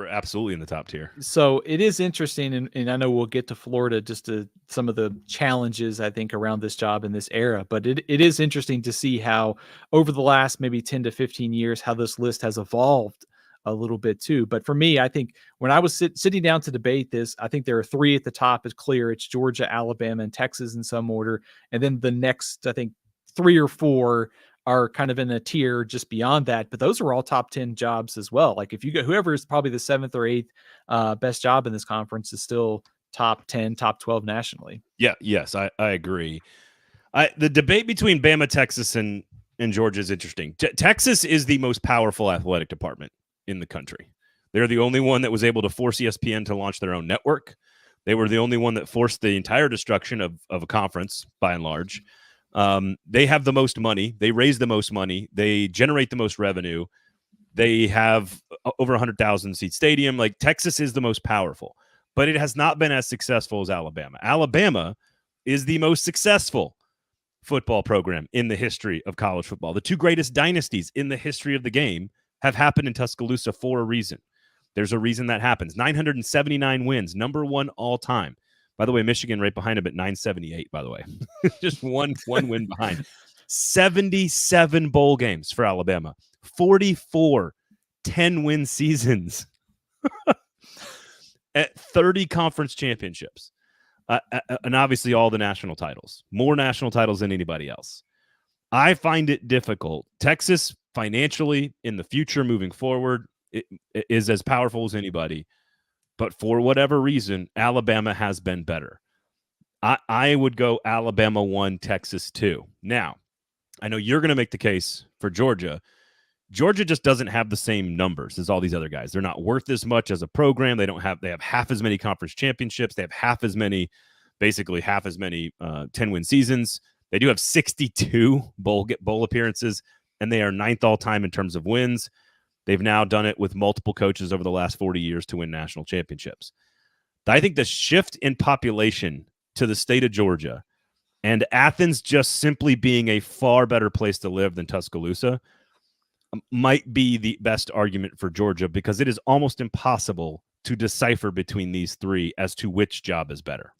[SPEAKER 1] absolutely in the top tier.
[SPEAKER 2] So it is interesting, and I know we'll get to Florida just to some of the challenges I think around this job in this era, but it is interesting to see how over the last maybe 10 to 15 years, how this list has evolved a little bit too. But for me, I think when I was sitting down to debate this, I think there are three at the top. It's clear. It's Georgia, Alabama, and Texas in some order. And then the next, I think, three or four are kind of in a tier just beyond that, but those are all top 10 jobs as well. Like if you go, whoever is probably the seventh or eighth best job in this conference is still top 10, top 12 nationally.
[SPEAKER 1] Yeah. Yes, I agree. The debate between Bama, Texas, and Georgia is interesting. Texas is the most powerful athletic department in the country. They're the only one that was able to force ESPN to launch their own network. They were the only one that forced the entire destruction of a conference, by and large. They have the most money. They raise the most money. They generate the most revenue. They have over 100,000 seat stadium. Like Texas is the most powerful, but it has not been as successful as Alabama. Alabama is the most successful football program in the history of college football. The two greatest dynasties in the history of the game have happened in Tuscaloosa for a reason. There's a reason that happens. 979 wins, number one all time. By the way, Michigan right behind him at 978, by the way. Just one win behind. 77 bowl games for Alabama. 44 10-win seasons. At 30 conference championships. And obviously all the national titles. More national titles than anybody else. I find it difficult. Texas, financially, in the future, moving forward, it is as powerful as anybody. But for whatever reason, Alabama has been better. I would go Alabama 1, Texas 2. Now, I know you're going to make the case for Georgia. Georgia just doesn't have the same numbers as all these other guys. They're not worth as much as a program. They have half as many conference championships. They have basically half as many 10-win seasons. They do have 62 bowl appearances, and they are ninth all time in terms of wins. They've now done it with multiple coaches over the last 40 years to win national championships. I think the shift in population to the state of Georgia and Athens just simply being a far better place to live than Tuscaloosa might be the best argument for Georgia, because it is almost impossible to decipher between these three as to which job is better.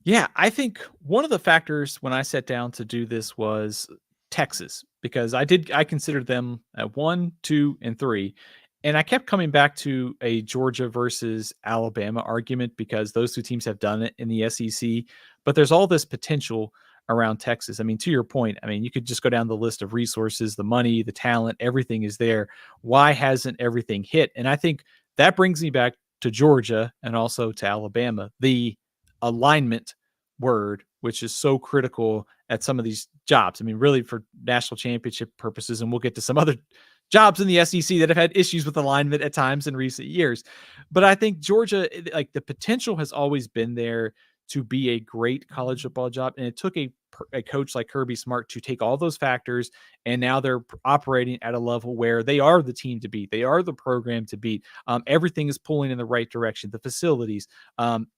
[SPEAKER 2] Yeah, I think one of the factors when I sat down to do this was Texas, because I considered them at 1, 2, and 3. And I kept coming back to a Georgia versus Alabama argument because those two teams have done it in the SEC, but there's all this potential around Texas. I mean, to your point, I mean, you could just go down the list of resources, the money, the talent, everything is there. Why hasn't everything hit? And I think that brings me back to Georgia and also to Alabama, the alignment word, which is so critical at some of these jobs. I mean, really for national championship purposes, and we'll get to some other jobs in the SEC that have had issues with alignment at times in recent years. But I think Georgia, like the potential has always been there to be a great college football job. And it took a coach like Kirby Smart to take all those factors, and now they're operating at a level where they are the team to beat. They are the program to beat. Everything is pulling in the right direction. The facilities,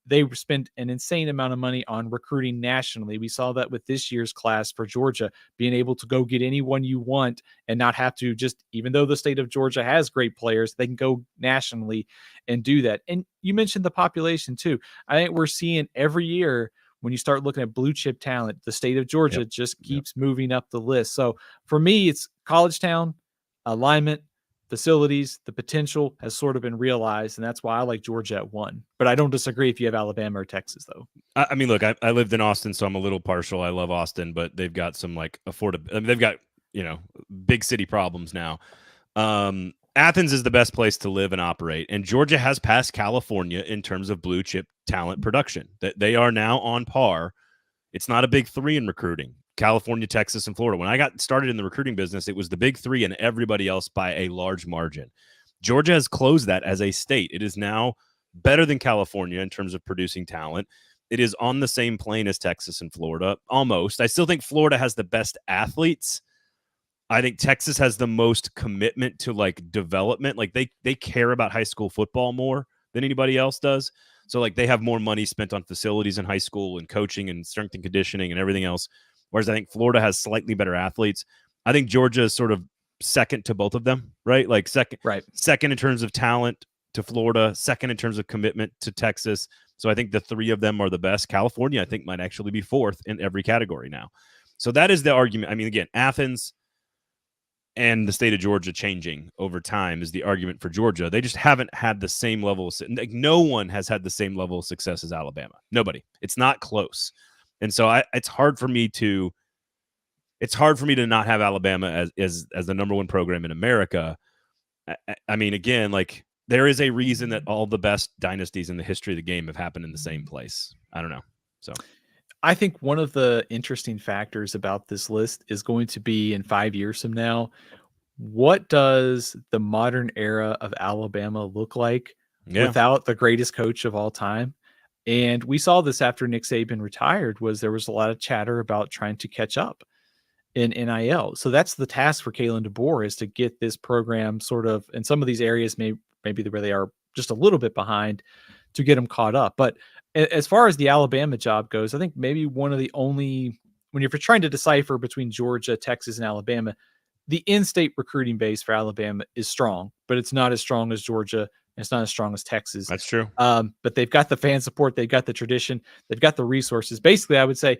[SPEAKER 2] they spent an insane amount of money on recruiting nationally. We saw that with this year's class for Georgia, being able to go get anyone you want and not have to just, even though the state of Georgia has great players, they can go nationally and do that. And you mentioned the population too. I think we're seeing every year, when you start looking at blue chip talent, the state of Georgia just keeps moving up the list. So for me, it's college town, alignment, facilities, the potential has sort of been realized. And that's why I like Georgia at 1. But I don't disagree if you have Alabama or Texas, though.
[SPEAKER 1] I mean, look, I lived in Austin, so I'm a little partial. I love Austin, but they've got some like affordable. I mean, they've got big city problems now. Athens is the best place to live and operate, and Georgia has passed California in terms of blue chip talent production. That they are now on par. It's not a big three in recruiting. California, Texas, and Florida. When I got started in the recruiting business, it was the big three and everybody else by a large margin. Georgia has closed that as a state. It is now better than California in terms of producing talent. It is on the same plane as Texas and Florida, almost. I still think Florida has the best athletes. I think Texas has the most commitment to like development. Like they care about high school football more than anybody else does. So like they have more money spent on facilities in high school and coaching and strength and conditioning and everything else. Whereas I think Florida has slightly better athletes. I think Georgia is sort of second to both of them, right? Like second in terms of talent to Florida, second in terms of commitment to Texas. So I think the three of them are the best. California, I think, might actually be fourth in every category now. So that is the argument. I mean, again, Athens and the state of Georgia changing over time is the argument for Georgia. They just haven't had the same level of, like, no one has had the same level of success as Alabama. Nobody. It's not close. And so it's hard for me to not have Alabama as the number one program in America. I mean, again, like there is a reason that all the best dynasties in the history of the game have happened in the same place. I don't know. So
[SPEAKER 2] I think one of the interesting factors about this list is going to be in 5 years from now, what does the modern era of Alabama look like without the greatest coach of all time? And we saw this after Nick Saban retired, there was a lot of chatter about trying to catch up in NIL. So that's the task for Kalen DeBoer, is to get this program sort of in some of these areas, maybe where they are just a little bit behind, to get them caught up. But as far as the Alabama job goes, I think maybe one of the only, when you're trying to decipher between Georgia, Texas, and Alabama, the in-state recruiting base for Alabama is strong, but it's not as strong as Georgia. And it's not as strong as Texas.
[SPEAKER 1] That's true.
[SPEAKER 2] But they've got the fan support. They've got the tradition. They've got the resources. Basically, I would say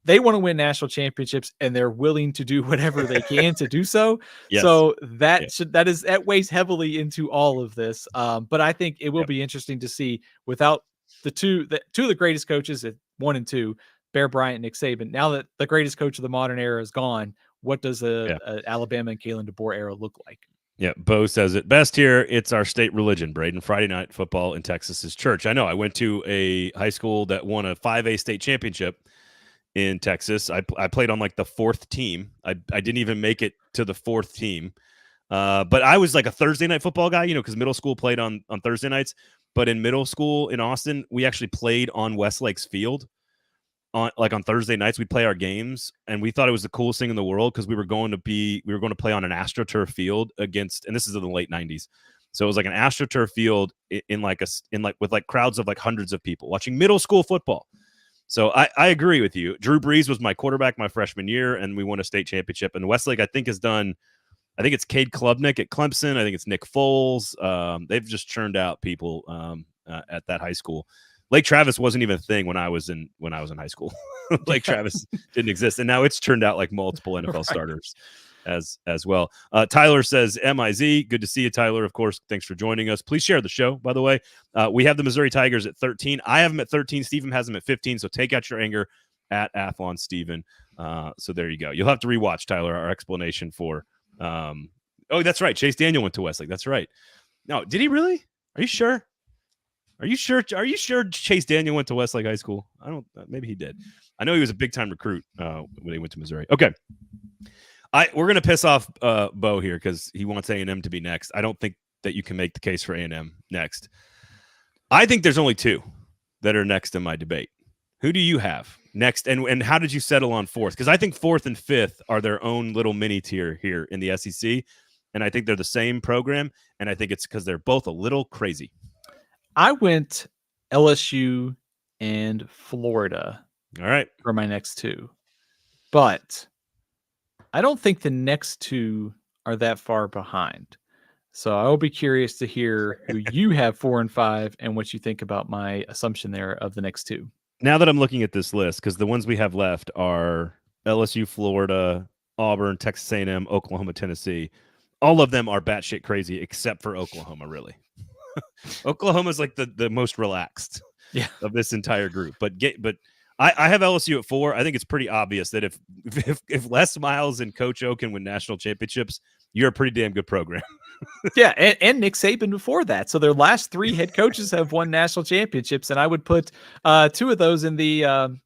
[SPEAKER 2] they want to win national championships, and they're willing to do whatever they can to do so.
[SPEAKER 1] Yes.
[SPEAKER 2] So that weighs heavily into all of this. But I think it will be interesting to see, without two of the greatest coaches at 1 and 2, Bear Bryant and Nick Saban. Now that the greatest coach of the modern era is gone, what does a Alabama and Kalen DeBoer era look like?
[SPEAKER 1] Yeah, Bo says it best here. It's our state religion, Braden. Friday night football in Texas is church. I know. I went to a high school that won a 5A state championship in Texas. I played on like the 4th team. I didn't even make it to the 4th team. But I was like a Thursday night football guy, because middle school played on Thursday nights. But in middle school in Austin, we actually played on Westlake's field. On Thursday nights, we'd play our games, and we thought it was the coolest thing in the world, because we were going to play on an AstroTurf field against, and this is in the late 90s. So it was like an AstroTurf field with crowds of like hundreds of people watching middle school football. So I agree with you. Drew Brees was my quarterback my freshman year, and we won a state championship. And Westlake, I think it's Cade Klubnik at Clemson. I think it's Nick Foles. They've just churned out people at that high school. Lake Travis wasn't even a thing when I was in high school. Lake Travis didn't exist, and now it's turned out like multiple NFL starters as well. Tyler says, MIZ, good to see you, Tyler. Of course, thanks for joining us. Please share the show, by the way. We have the Missouri Tigers at 13. I have them at 13. Stephen has them at 15, so take out your anger at Athlon Stephen. So there you go. You'll have to rewatch, Tyler, our explanation for oh, that's right. Chase Daniel went to Westlake. That's right. No, did he really? Are you sure? Are you sure Chase Daniel went to Westlake High School? I don't. Maybe he did. I know he was a big time recruit when he went to Missouri. Okay, we're gonna piss off Bo here because he wants A&M to be next. I don't think that you can make the case for A&M next. I think there's only 2 that are next in my debate. Who do you have next, and how did you settle on 4th? Because I think 4th and 5th are their own little mini tier here in the SEC, and I think they're the same program, and I think it's because they're both a little crazy.
[SPEAKER 2] I went LSU and Florida.
[SPEAKER 1] All right.
[SPEAKER 2] For my next 2. But I don't think the next 2 are that far behind. So I will be curious to hear who you have 4 and 5 and what you think about my assumption there of the next 2.
[SPEAKER 1] Now that I'm looking at this list, because the ones we have left are LSU, Florida, Auburn, Texas A&M, Oklahoma, Tennessee. All of them are batshit crazy except for Oklahoma, really. Oklahoma's like the most relaxed of this entire group. But I have LSU at 4. I think it's pretty obvious that if Les Miles and Coach O can win national championships, you're a pretty damn good program.
[SPEAKER 2] Yeah, and Nick Saban before that. So their last 3 head coaches have won national championships, and I would put 2 of those in the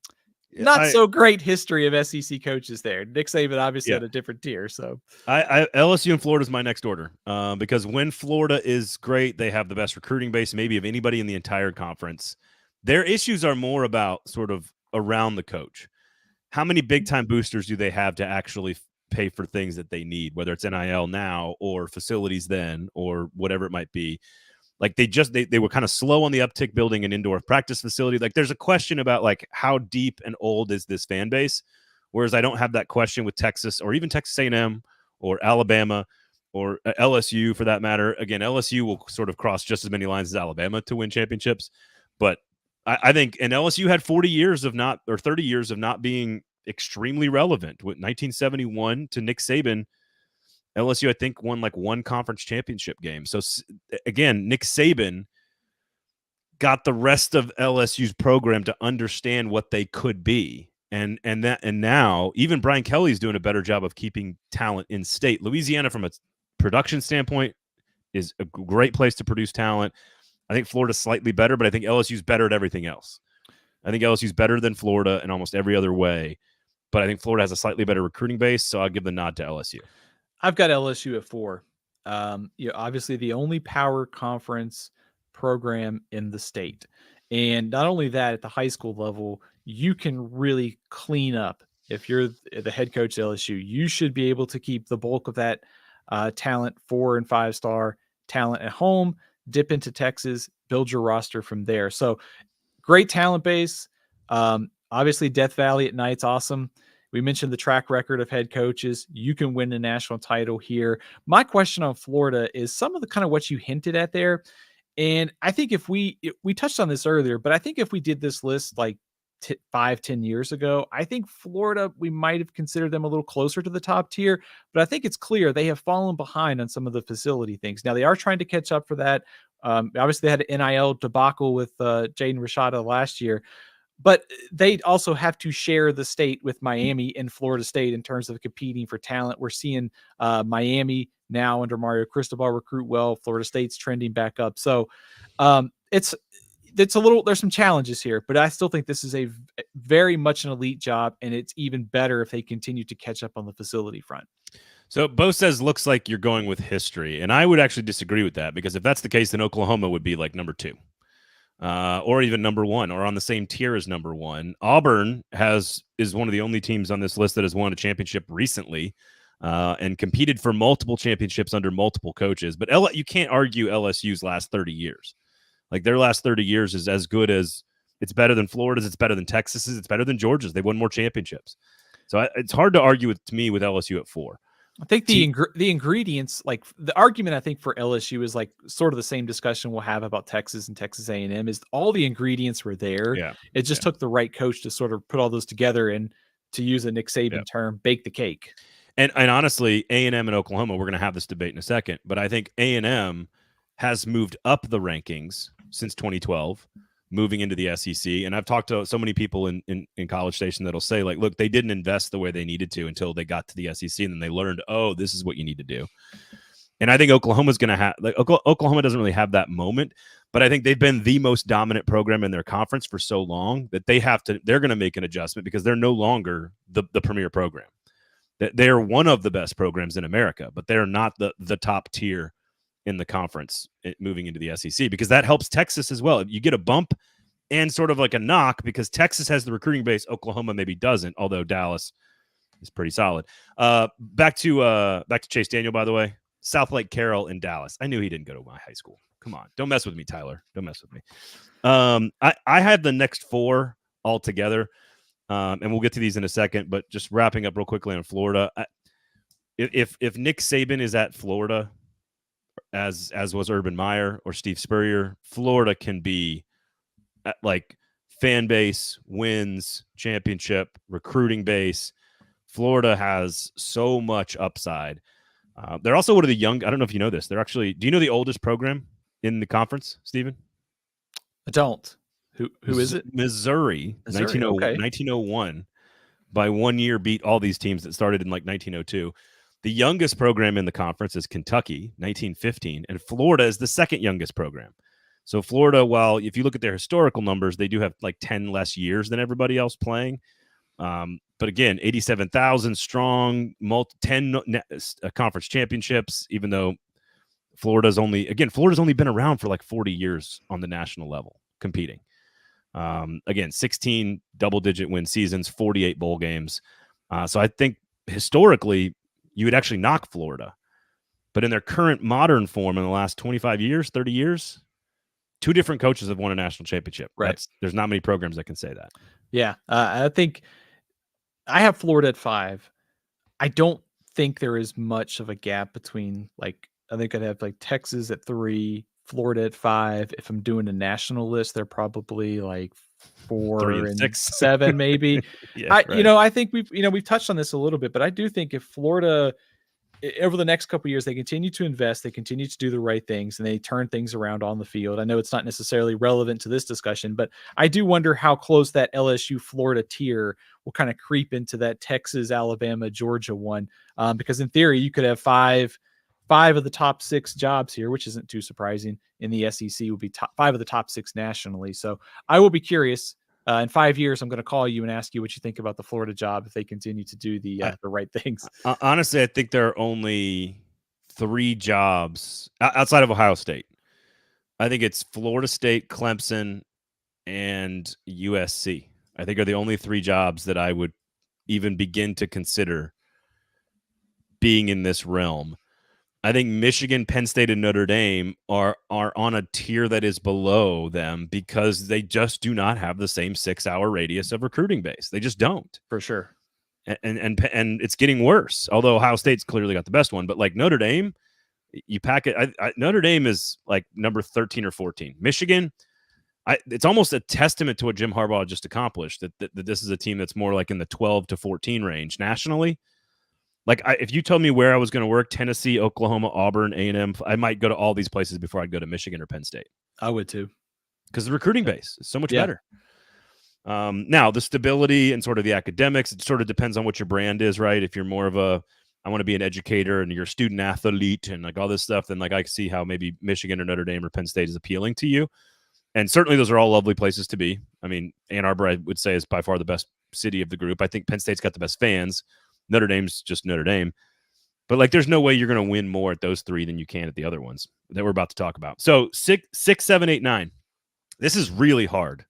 [SPEAKER 2] not so great history of SEC coaches there. Nick Saban obviously had a different tier. So
[SPEAKER 1] LSU and Florida is my next order because when Florida is great, they have the best recruiting base maybe of anybody in the entire conference. Their issues are more about sort of around the coach. How many big-time boosters do they have to actually pay for things that they need, whether it's NIL now or facilities then or whatever it might be? Like they were kind of slow on the uptick building an indoor practice facility. Like there's a question about like how deep and old is this fan base? Whereas I don't have that question with Texas or even Texas A&M or Alabama or LSU for that matter. Again, LSU will sort of cross just as many lines as Alabama to win championships. But I think, and LSU had 40 years of not, or 30 years of not being extremely relevant. With 1971 to Nick Saban, LSU, I think, won like 1 conference championship game. So again, Nick Saban got the rest of LSU's program to understand what they could be. And now even Brian Kelly's doing a better job of keeping talent in state. Louisiana, from a production standpoint, is a great place to produce talent. I think Florida's slightly better, but I think LSU's better at everything else. I think LSU's better than Florida in almost every other way, but I think Florida has a slightly better recruiting base, so I'll give the nod to LSU.
[SPEAKER 2] I've got LSU at 4. Obviously the only power conference program in the state. And not only that, at the high school level, you can really clean up. If you're the head coach at LSU, you should be able to keep the bulk of that talent, 4 and 5 star talent at home, dip into Texas, build your roster from there. So great talent base. Obviously Death Valley at night's awesome. We mentioned the track record of head coaches. You can win the national title here. My question on Florida is some of the kind of what you hinted at there. And I think if we touched on this earlier, but I think if we did this list like 5-10 years ago, I think Florida, we might have considered them a little closer to the top tier, but I think it's clear they have fallen behind on some of the facility things. Now they are trying to catch up for that. Obviously they had an NIL debacle with Jaden Rashada last year, but they also have to share the state with Miami and Florida State in terms of competing for talent. We're seeing Miami now under Mario Cristobal recruit well. Florida State's trending back up. So it's a little, there's some challenges here, but I still think this is a very much an elite job, and it's even better if they continue to catch up on the facility front.
[SPEAKER 1] So Bo says, looks like you're going with history. And I would actually disagree with that, because if that's the case, then Oklahoma would be like number 2. Or even number 1, or on the same tier as number 1. Auburn is one of the only teams on this list that has won a championship recently, and competed for multiple championships under multiple coaches. But you can't argue LSU's last 30 years. Like their last 30 years is as good as, it's better than Florida's, it's better than Texas's, it's better than Georgia's. They won more championships. So it's hard to argue with LSU at 4.
[SPEAKER 2] I think the ingredients, like the argument I think for LSU is like sort of the same discussion we'll have about Texas and Texas A&M, is all the ingredients were there.
[SPEAKER 1] Yeah.
[SPEAKER 2] It just took the right coach to sort of put all those together and, to use a Nick Saban term, bake the cake.
[SPEAKER 1] And honestly, A&M and Oklahoma, we're going to have this debate in a second, but I think A&M has moved up the rankings since 2012, moving into the SEC. And I've talked to so many people in College Station that'll say, like, look, they didn't invest the way they needed to until they got to the SEC, and then they learned, oh, this is what you need to do. And I think Oklahoma's going to have, like, Oklahoma doesn't really have that moment, but I think they've been the most dominant program in their conference for so long that they're going to make an adjustment, because they're no longer the premier program. They're one of the best programs in America, but they're not the top tier in the conference moving into the SEC, because that helps Texas as well. You get a bump and sort of like a knock, because Texas has the recruiting base. Oklahoma maybe doesn't, although Dallas is pretty solid. Back to Chase Daniel, by the way. South Lake Carroll in Dallas. I knew he didn't go to my high school. Come on. Don't mess with me, Tyler. Don't mess with me. I had the next 4 all together, and we'll get to these in a second, but just wrapping up real quickly on Florida. If Nick Saban is at Florida, as was Urban Meyer or Steve Spurrier, Florida can be like fan base, wins, championship, recruiting base. Florida has so much upside. They're also one of the young, I don't know if you know this. They're actually, do you know the oldest program in the conference, Stephen?
[SPEAKER 2] I don't. Who is it?
[SPEAKER 1] Missouri,
[SPEAKER 2] Missouri. Okay.
[SPEAKER 1] 1901, by 1 year beat all these teams that started in like 1902. The youngest program in the conference is Kentucky, 1915, and Florida is the second youngest program. So Florida, while if you look at their historical numbers, they do have like 10 less years than everybody else playing. But again, 87,000 strong, 10 conference championships, even though Florida's only been around for like 40 years on the national level competing. Again, 16 double-digit win seasons, 48 bowl games. So I think historically you would actually knock Florida. But in their current modern form in the last 25 years, 30 years, two different coaches have won a national championship.
[SPEAKER 2] Right.
[SPEAKER 1] There's not many programs that can say that.
[SPEAKER 2] Yeah. I think I have Florida at 5. I don't think there is much of a gap between, like, I think I'd have like Texas at 3, Florida at 5. If I'm doing a national list, they're probably like 4
[SPEAKER 1] 3 and
[SPEAKER 2] and
[SPEAKER 1] 6.
[SPEAKER 2] 7, maybe.
[SPEAKER 1] Yeah, right.
[SPEAKER 2] I think we've touched on this a little bit, but I do think if Florida over the next couple of years, they continue to invest, they continue to do the right things, and they turn things around on the field. I know it's not necessarily relevant to this discussion, but I do wonder how close that LSU Florida tier will kind of creep into that Texas, Alabama, Georgia one. Because in theory, you could have five of the top 6 jobs here, which isn't too surprising in the SEC, would be 5 of the top 6 nationally. So I will be curious. In 5 years, I'm going to call you and ask you what you think about the Florida job if they continue to do the right things.
[SPEAKER 1] Honestly, I think there are only 3 jobs outside of Ohio State. I think it's Florida State, Clemson, and USC. I think are the only 3 jobs that I would even begin to consider being in this realm. I think Michigan, Penn State, and Notre Dame are on a tier that is below them because they just do not have the same 6-hour radius of recruiting base. They just don't.
[SPEAKER 2] For sure.
[SPEAKER 1] And it's getting worse. Although Ohio State's clearly got the best one, but like Notre Dame, you pack it. Notre Dame is like number 13 or 14. Michigan, it's almost a testament to what Jim Harbaugh just accomplished that this is a team that's more like in the 12 to 14 range nationally. Like if you told me where I was going to work, Tennessee, Oklahoma, Auburn, A&M, I might go to all these places before I'd go to Michigan or Penn State.
[SPEAKER 2] I would too.
[SPEAKER 1] Because the recruiting base is so much better. Now, the stability and sort of the academics, it sort of depends on what your brand is, right? If you're more of I want to be an educator and you're a student athlete and like all this stuff, then like I can see how maybe Michigan or Notre Dame or Penn State is appealing to you. And certainly those are all lovely places to be. I mean, Ann Arbor, I would say, is by far the best city of the group. I think Penn State's got the best fans. Notre Dame's just Notre Dame. But like there's no way you're going to win more at those 3 than you can at the other ones that we're about to talk about. So 6, 7, 8, 9. This is really hard.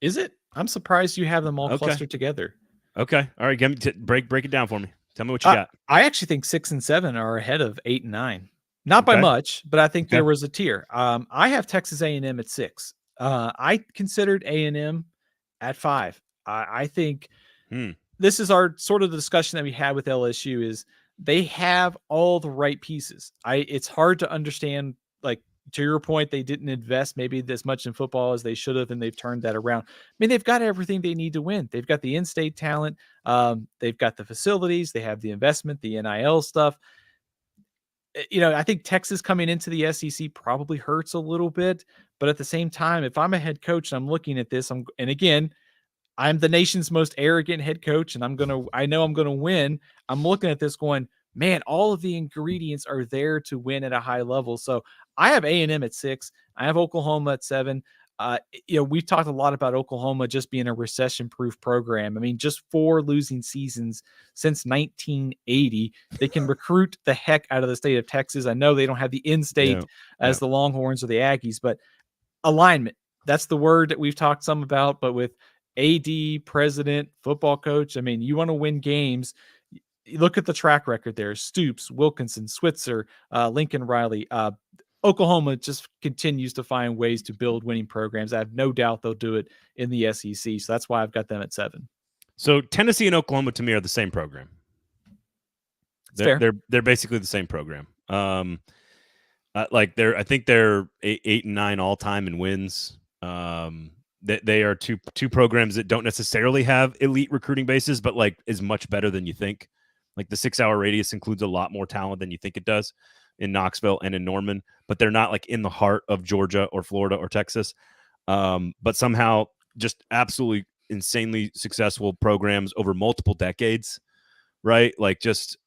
[SPEAKER 2] Is it? I'm surprised you have them all clustered together.
[SPEAKER 1] Okay. All right. Break it down for me. Tell me what you got.
[SPEAKER 2] I actually think 6 and 7 are ahead of 8 and 9. Not by much, but I think there was a tier. I have Texas A&M at 6. I considered A&M at 5. I think this is our sort of the discussion that we had with LSU is they have all the right pieces. It's hard to understand, like, to your point, they didn't invest maybe as much in football as they should have, and they've turned that around. I mean, they've got everything they need to win. They've got the in-state talent. They've got the facilities. They have the investment, the NIL stuff. I think Texas coming into the SEC probably hurts a little bit, but at the same time, if I'm a head coach and I'm looking at this, and again, I'm the nation's most arrogant head coach, and I know I'm going to win. I'm looking at this going, man, all of the ingredients are there to win at a high level. So I have A&M at 6. I have Oklahoma at 7. We've talked a lot about Oklahoma just being a recession-proof program. I mean, just 4 losing seasons since 1980. They can recruit the heck out of the state of Texas. I know they don't have the in-state as the Longhorns or the Aggies, but alignment, that's the word that we've talked some about. But with AD, president, football coach, I mean, you want to win games. Look at the track record there. Stoops, Wilkinson, Switzer, Lincoln Riley. Oklahoma just continues to find ways to build winning programs. I have no doubt they'll do it in the SEC. So that's why I've got them at 7.
[SPEAKER 1] So Tennessee and Oklahoma to me are the same program. They're basically the same program. I think they're 8 and 9 all time in wins. They are two programs that don't necessarily have elite recruiting bases, but like is much better than you think. Like the 6-hour radius includes a lot more talent than you think it does in Knoxville and in Norman, but they're not like in the heart of Georgia or Florida or Texas. but somehow just absolutely insanely successful programs over multiple decades, right? Like just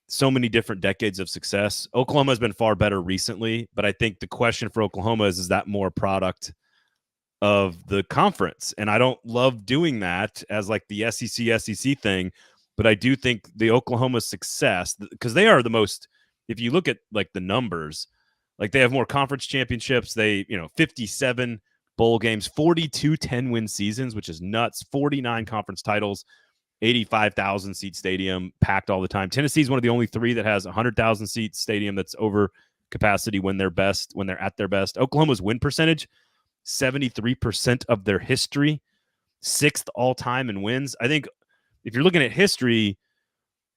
[SPEAKER 1] so many different decades of success. Oklahoma has been far better recently, but I think the question for Oklahoma is that more product of the conference? And I don't love doing that as like the SEC thing, but I do think the Oklahoma success, because they are the most, if you look at like the numbers, like they have more conference championships, 57 bowl games, 42 10-win seasons, which is nuts, 49 conference titles, 85,000 seat stadium, packed all the time. Tennessee is one of the only three that has 100,000 seat stadium that's over capacity when they're at their best. Oklahoma's win percentage, 73% of their history, sixth all time in wins. I think if you're looking at history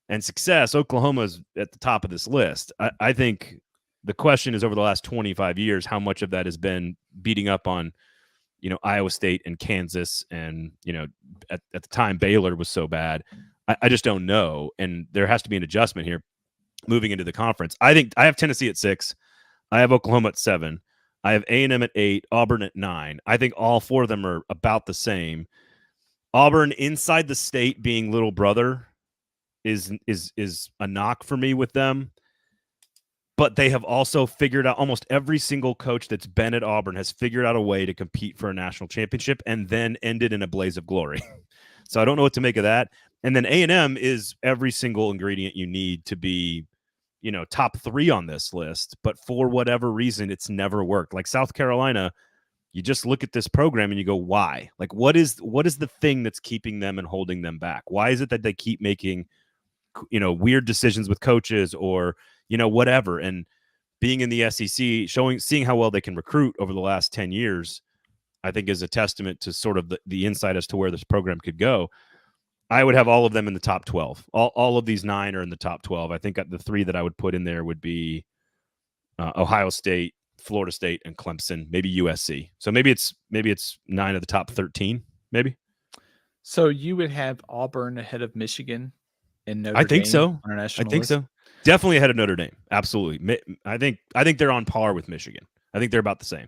[SPEAKER 1] and success, Oklahoma's at the top of this list. I think the question is over the last 25 years, how much of that has been beating up on, Iowa State and Kansas, and, at the time Baylor was so bad. I just don't know. And there has to be an adjustment here moving into the conference. I think I have Tennessee at 6. I have Oklahoma at 7. I have A&M at 8, Auburn at 9. I think all four of them are about the same. Auburn inside the state being little brother is a knock for me with them. But they have also figured out, almost every single coach that's been at Auburn has figured out a way to compete for a national championship and then ended in a blaze of glory. So I don't know what to make of that. And then A&M is every single ingredient you need to be, top 3 on this list. But for whatever reason, it's never worked. Like South Carolina, you just look at this program and you go, why? Like, what is the thing that's keeping them and holding them back? Why is it that they keep making, weird decisions with coaches or, whatever? And being in the SEC, seeing how well they can recruit over the last 10 years, I think is a testament to sort of the insight as to where this program could go. I would have all of them in the top 12. All of these 9 are in the top 12. I think the 3 that I would put in there would be Ohio State, Florida State, and Clemson, maybe USC. So maybe it's 9 of the top 13, maybe.
[SPEAKER 2] So you would have Auburn ahead of Michigan and Notre Dame.
[SPEAKER 1] I think so.
[SPEAKER 2] On our national
[SPEAKER 1] I think
[SPEAKER 2] list?
[SPEAKER 1] so. Definitely ahead of Notre Dame. Absolutely. I think they're on par with Michigan. I think they're about the same.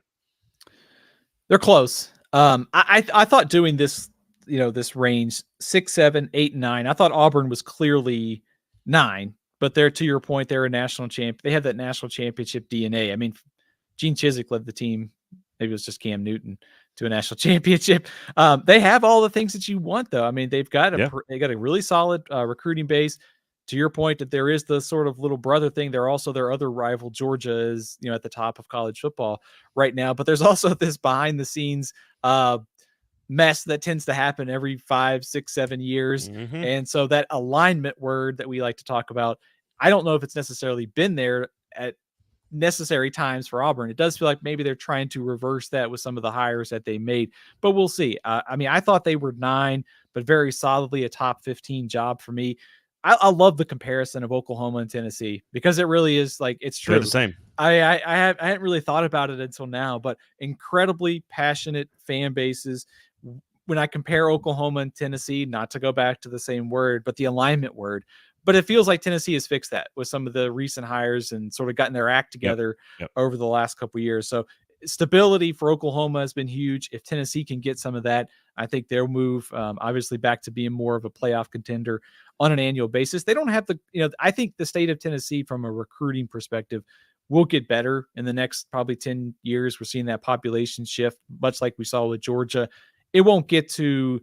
[SPEAKER 2] They're close. I thought doing this, this range 6, 7, 8, 9. I thought Auburn was clearly 9, but they're, to your point, they're a national champ. They have that national championship DNA. I mean, Gene Chizik led the team. Maybe it was just Cam Newton to a national championship. They have all the things that you want, though. I mean, they've got a really solid recruiting base. To your point, that there is the sort of little brother thing. They're also their other rival, Georgia, is at the top of college football right now. But there's also this behind the scenes mess that tends to happen every 5, 6, 7 years.
[SPEAKER 1] Mm-hmm.
[SPEAKER 2] And so that alignment word that we like to talk about, I don't know if it's necessarily been there at necessary times for Auburn. It does feel like maybe they're trying to reverse that with some of the hires that they made, but we'll see. I mean, I thought they were 9, but very solidly a top 15 job for me. I love the comparison of Oklahoma and Tennessee because it really is like, it's true.
[SPEAKER 1] They're the same.
[SPEAKER 2] I hadn't really thought about it until now, but incredibly passionate fan bases. When I compare Oklahoma and Tennessee, not to go back to the same word, but the alignment word, but it feels like Tennessee has fixed that with some of the recent hires and sort of gotten their act together over the last couple of years. So stability for Oklahoma has been huge. If Tennessee can get some of that, I think they'll move obviously back to being more of a playoff contender on an annual basis. They don't have the, I think the state of Tennessee from a recruiting perspective will get better in the next probably 10 years. We're seeing that population shift, much like we saw with Georgia. It won't get to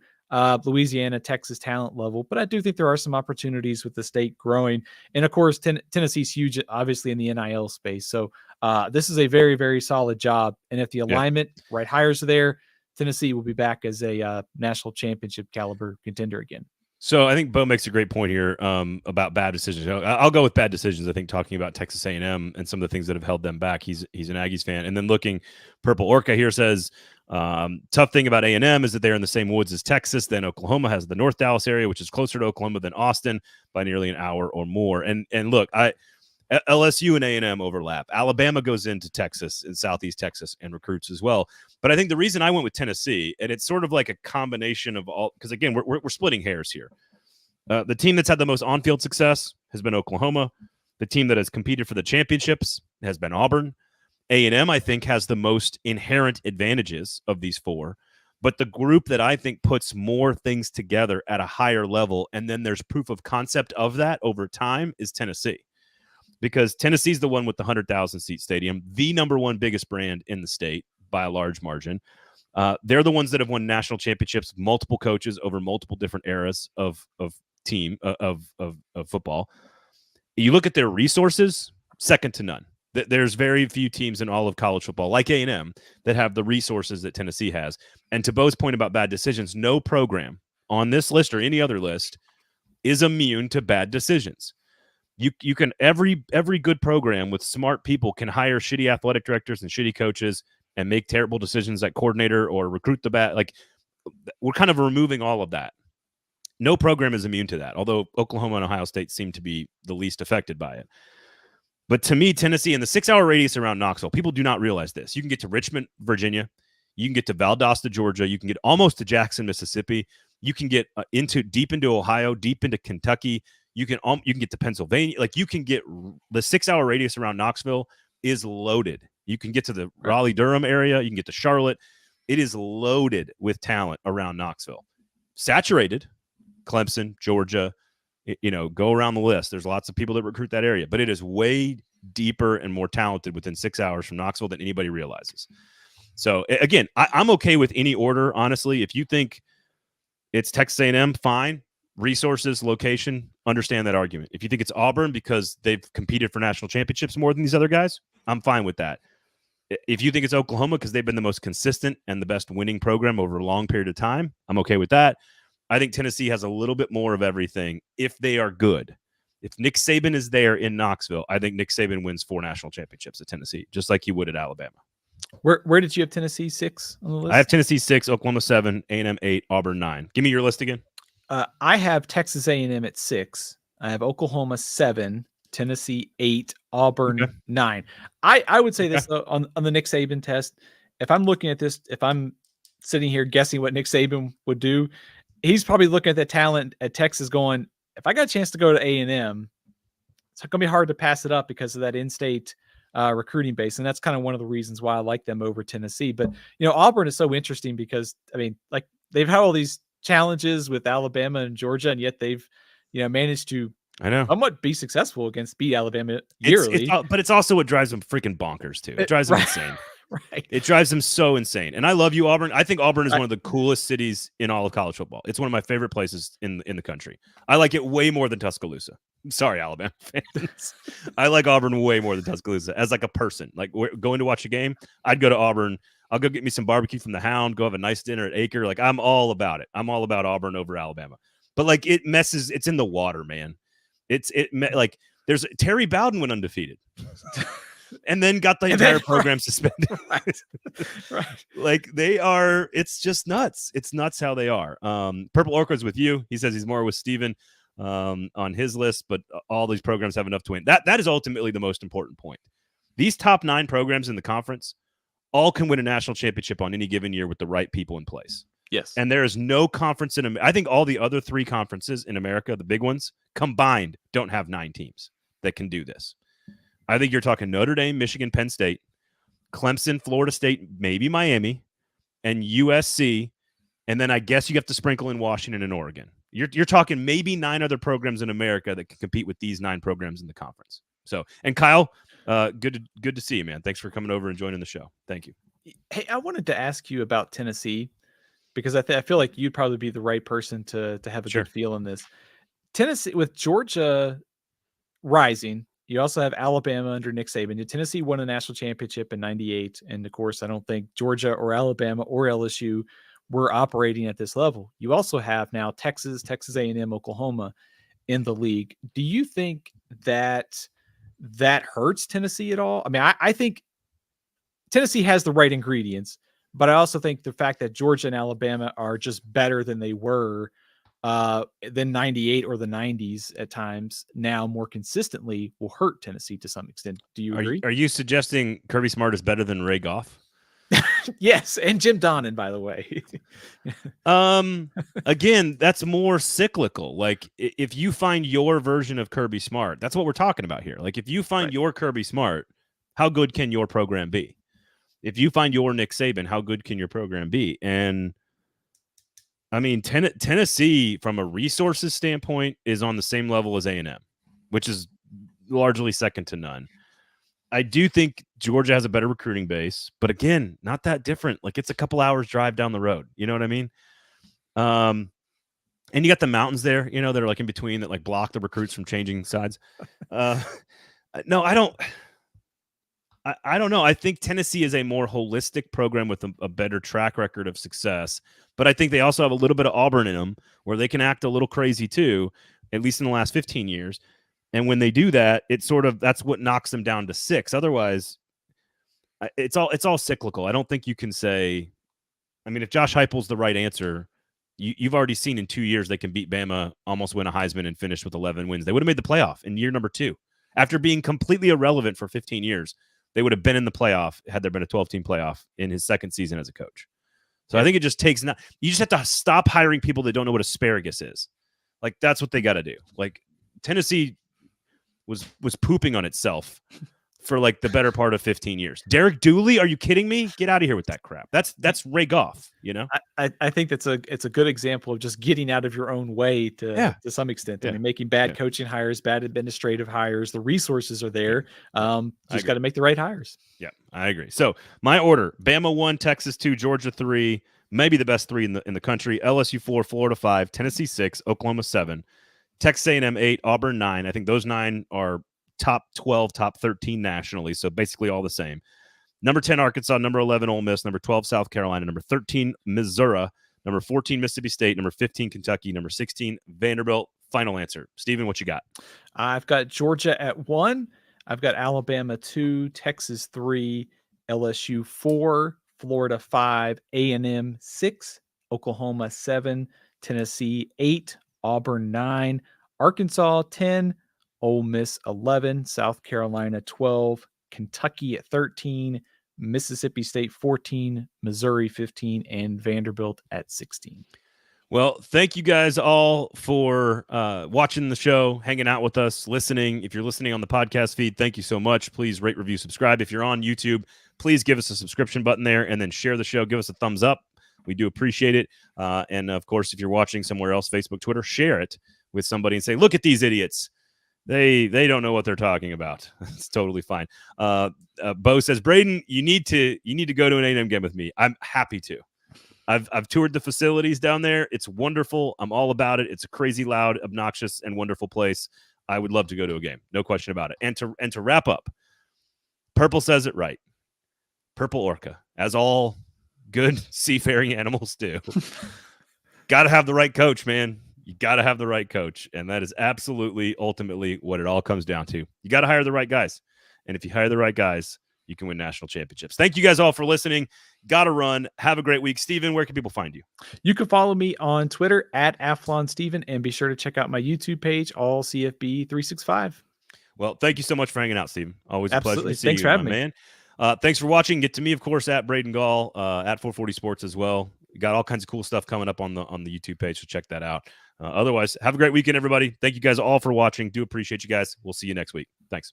[SPEAKER 2] Louisiana, Texas talent level, but I do think there are some opportunities with the state growing. And of course, Tennessee's huge, obviously in the NIL space. So this is a very, very solid job. And if the alignment, right hires are there, Tennessee will be back as a national championship caliber contender again.
[SPEAKER 1] So I think Bo makes a great point here about bad decisions. I'll go with bad decisions. I think talking about Texas A&M and some of the things that have held them back. He's an Aggies fan. And then looking, Purple Orca here says, tough thing about A&M is that they're in the same woods as Texas. Then Oklahoma has the North Dallas area, which is closer to Oklahoma than Austin by nearly an hour or more. And look, LSU and A&M overlap. Alabama goes into Texas and Southeast Texas and recruits as well. But I think the reason I went with Tennessee, and it's sort of like a combination of all, because again, we're splitting hairs here. The team that's had the most on-field success has been Oklahoma. The team that has competed for the championships has been Auburn. A&M, I think, has the most inherent advantages of these four. But the group that I think puts more things together at a higher level, and then there's proof of concept of that over time, is Tennessee. Because Tennessee's the one with the 100,000 seat stadium, the number one biggest brand in the state by a large margin. They're the ones that have won national championships, multiple coaches over multiple different eras of football. You look at their resources, second to none. There's very few teams in all of college football, like A&M, that have the resources that Tennessee has. And to Bo's point about bad decisions, no program on this list or any other list is immune to bad decisions. You can every good program with smart people can hire shitty athletic directors and shitty coaches and make terrible decisions at coordinator or recruit the bad. Like, we're kind of removing all of that. No program is immune to that, although Oklahoma and Ohio State seem to be the least affected by it. But to me, Tennessee and the 6-hour radius around Knoxville, people do not realize this. You can get to Richmond, Virginia. You can get to Valdosta, Georgia. You can get almost to Jackson, Mississippi. You can get deep into Ohio, deep into Kentucky. You can get to Pennsylvania. Like, you can get the 6-hour radius around Knoxville is loaded. You can get to the Raleigh-Durham area. You can get to Charlotte. It is loaded with talent around Knoxville. Saturated, Clemson, Georgia, go around the list. There's lots of people that recruit that area, but it is way deeper and more talented within 6 hours from Knoxville than anybody realizes. So again, I'm okay with any order, honestly. If you think it's Texas A&M, fine. Resources, location, understand that argument. If you think it's Auburn because they've competed for national championships more than these other guys, I'm fine with that. If you think it's Oklahoma because they've been the most consistent and the best winning program over a long period of time, I'm okay with that. I think Tennessee has a little bit more of everything if they are good. If Nick Saban is there in Knoxville, I think Nick Saban wins 4 national championships at Tennessee, just like he would at Alabama.
[SPEAKER 2] Where did you have Tennessee 6 on the list?
[SPEAKER 1] I have Tennessee 6, Oklahoma 7, A&M 8, Auburn 9. Give me your list again.
[SPEAKER 2] I have Texas A&M at 6. I have Oklahoma 7, Tennessee 8, Auburn 9. I would say this on the Nick Saban test. If I'm looking at this, if I'm sitting here guessing what Nick Saban would do, he's probably looking at the talent at Texas going, if I got a chance to go to A&M, it's going to be hard to pass it up because of that in-state recruiting base. And that's kind of one of the reasons why I like them over Tennessee. But, Auburn is so interesting because, they've had all these challenges with Alabama and Georgia, and yet they've, managed to somewhat be successful beat Alabama yearly.
[SPEAKER 1] But it's also what drives them freaking bonkers, too. It drives them insane.
[SPEAKER 2] Right.
[SPEAKER 1] It drives them so insane. And I love you, Auburn. I think Auburn is one of the coolest cities in all of college football. It's one of my favorite places in the country. I like it way more than Tuscaloosa. Sorry, Alabama fans. I like Auburn way more than Tuscaloosa as like a person. Like, going to watch a game, I'd go to Auburn. I'll go get me some barbecue from the Hound, go have a nice dinner at Acre. Like, I'm all about it. I'm all about Auburn over Alabama. But like, it's in the water, man. Like, there's Terry Bowden went undefeated. And then got the entire program suspended.
[SPEAKER 2] Right.
[SPEAKER 1] Like, it's just nuts. It's nuts how they are. Purple Orca's with you. He says he's more with Steven on his list, but all these programs have enough to win. That is ultimately the most important point. These top 9 programs in the conference all can win a national championship on any given year with the right people in place.
[SPEAKER 2] Yes.
[SPEAKER 1] And there is no conference I think all the other 3 conferences in America, the big ones, combined, don't have 9 teams that can do this. I think you're talking Notre Dame, Michigan, Penn State, Clemson, Florida State, maybe Miami, and USC. And then I guess you have to sprinkle in Washington and Oregon. You're talking maybe 9 other programs in America that can compete with these 9 programs in the conference. So, and Kyle, good to see you, man. Thanks for coming over and joining the show. Thank you.
[SPEAKER 2] Hey, I wanted to ask you about Tennessee because I feel like you'd probably be the right person to have a good feel in this. Tennessee, with Georgia rising, you also have Alabama under Nick Saban. Tennessee won a national championship in '98. And of course, I don't think Georgia or Alabama or LSU were operating at this level. You also have now Texas A&M, Oklahoma in the league. Do you think that hurts Tennessee at all? I mean, I think Tennessee has the right ingredients, but I also think the fact that Georgia and Alabama are just better than they were than 98 or the 90s at times now more consistently will hurt Tennessee to some extent. Do you agree?
[SPEAKER 1] Are you suggesting Kirby Smart is better than Ray Goff?
[SPEAKER 2] Yes, and Jim Donnan, by the way.
[SPEAKER 1] Again, that's more cyclical. Like, if you find your version of Kirby Smart, that's what we're talking about here. Like, if you find your Kirby Smart, how good can your program be? If you find your Nick Saban, how good can your program be? And I mean, Tennessee, from a resources standpoint, is on the same level as A&M, which is largely second to none. I do think Georgia has a better recruiting base, but again, not that different. Like, it's a couple hours drive down the road. You know what I mean? And you got the mountains there, you know, that are like in between that like block the recruits from changing sides. No, I don't know. I think Tennessee is a more holistic program with a better track record of success, but I think they also have a little bit of Auburn in them where they can act a little crazy too, at least in the last 15 years. And when they do that, that's what knocks them down to 6. Otherwise, it's all cyclical. I don't think you can say, I mean, if Josh Heupel's the right answer, you've already seen in 2 years they can beat Bama, almost win a Heisman, and finish with 11 wins. They would have made the playoff in year number 2. After being completely irrelevant for 15 years, they would have been in the playoff had there been a 12-team playoff in his second season as a coach. So I think it just takes you just have to stop hiring people that don't know what asparagus is. Like, that's what they got to do. Like, Tennessee was pooping on itself for like the better part of 15 years. Derek Dooley, are you kidding me? Get out of here with that crap. That's Ray Goff, you know?
[SPEAKER 2] I think it's a good example of just getting out of your own way to some extent. I mean, making bad coaching hires, bad administrative hires. The resources are there. Just got to make the right hires.
[SPEAKER 1] Yeah, I agree. So my order: Bama 1, Texas 2, Georgia 3, maybe the best 3 in the country. LSU 4, Florida 5, Tennessee 6, Oklahoma 7, Texas A&M 8, Auburn 9. I think those 9 are top 12, top 13 nationally, so basically all the same. Number 10, Arkansas. Number 11, Ole Miss. Number 12, South Carolina. Number 13, Missouri. Number 14, Mississippi State. Number 15, Kentucky. Number 16, Vanderbilt. Final answer. Steven, what you got?
[SPEAKER 2] I've got Georgia at 1. I've got Alabama 2, Texas 3, LSU 4, Florida 5, A&M 6, Oklahoma 7, Tennessee 8, Auburn 9, Arkansas 10, Ole Miss 11, South Carolina 12, Kentucky at 13, Mississippi State 14, Missouri 15, and Vanderbilt at 16.
[SPEAKER 1] Well, thank you guys all for watching the show, hanging out with us, listening. If you're listening on the podcast feed, thank you so much. Please rate, review, subscribe. If you're on YouTube, please give us a subscription button there and then share the show. Give us a thumbs up. We do appreciate it. And, of course, if you're watching somewhere else, Facebook, Twitter, share it with somebody and say, look at these idiots. They don't know what they're talking about. It's totally fine. Bo says, Braden, you need to go to an A&M game with me. I'm happy to. I've toured the facilities down there. It's wonderful. I'm all about it. It's a crazy loud, obnoxious, and wonderful place. I would love to go to a game. No question about it. And to wrap up, Purple says it right. Purple orca, as all good seafaring animals do. Got to have the right coach, man. You got to have the right coach. And that is absolutely, ultimately, what it all comes down to. You got to hire the right guys. And if you hire the right guys, you can win national championships. Thank you guys all for listening. Got to run. Have a great week. Steven, where can people find you?
[SPEAKER 2] You can follow me on Twitter at AthlonSteven, and be sure to check out my YouTube page, All CFB 365.
[SPEAKER 1] Well, thank you so much for hanging out, Steven. Always a pleasure to see
[SPEAKER 2] Thanks
[SPEAKER 1] you,
[SPEAKER 2] for having me.
[SPEAKER 1] man. Thanks for watching. Get to me, of course, at Braden Gall, at 440 Sports as well. We got all kinds of cool stuff coming up on the YouTube page, so check that out. Otherwise, have a great weekend, everybody. Thank you guys all for watching. Do appreciate you guys. We'll see you next week. Thanks.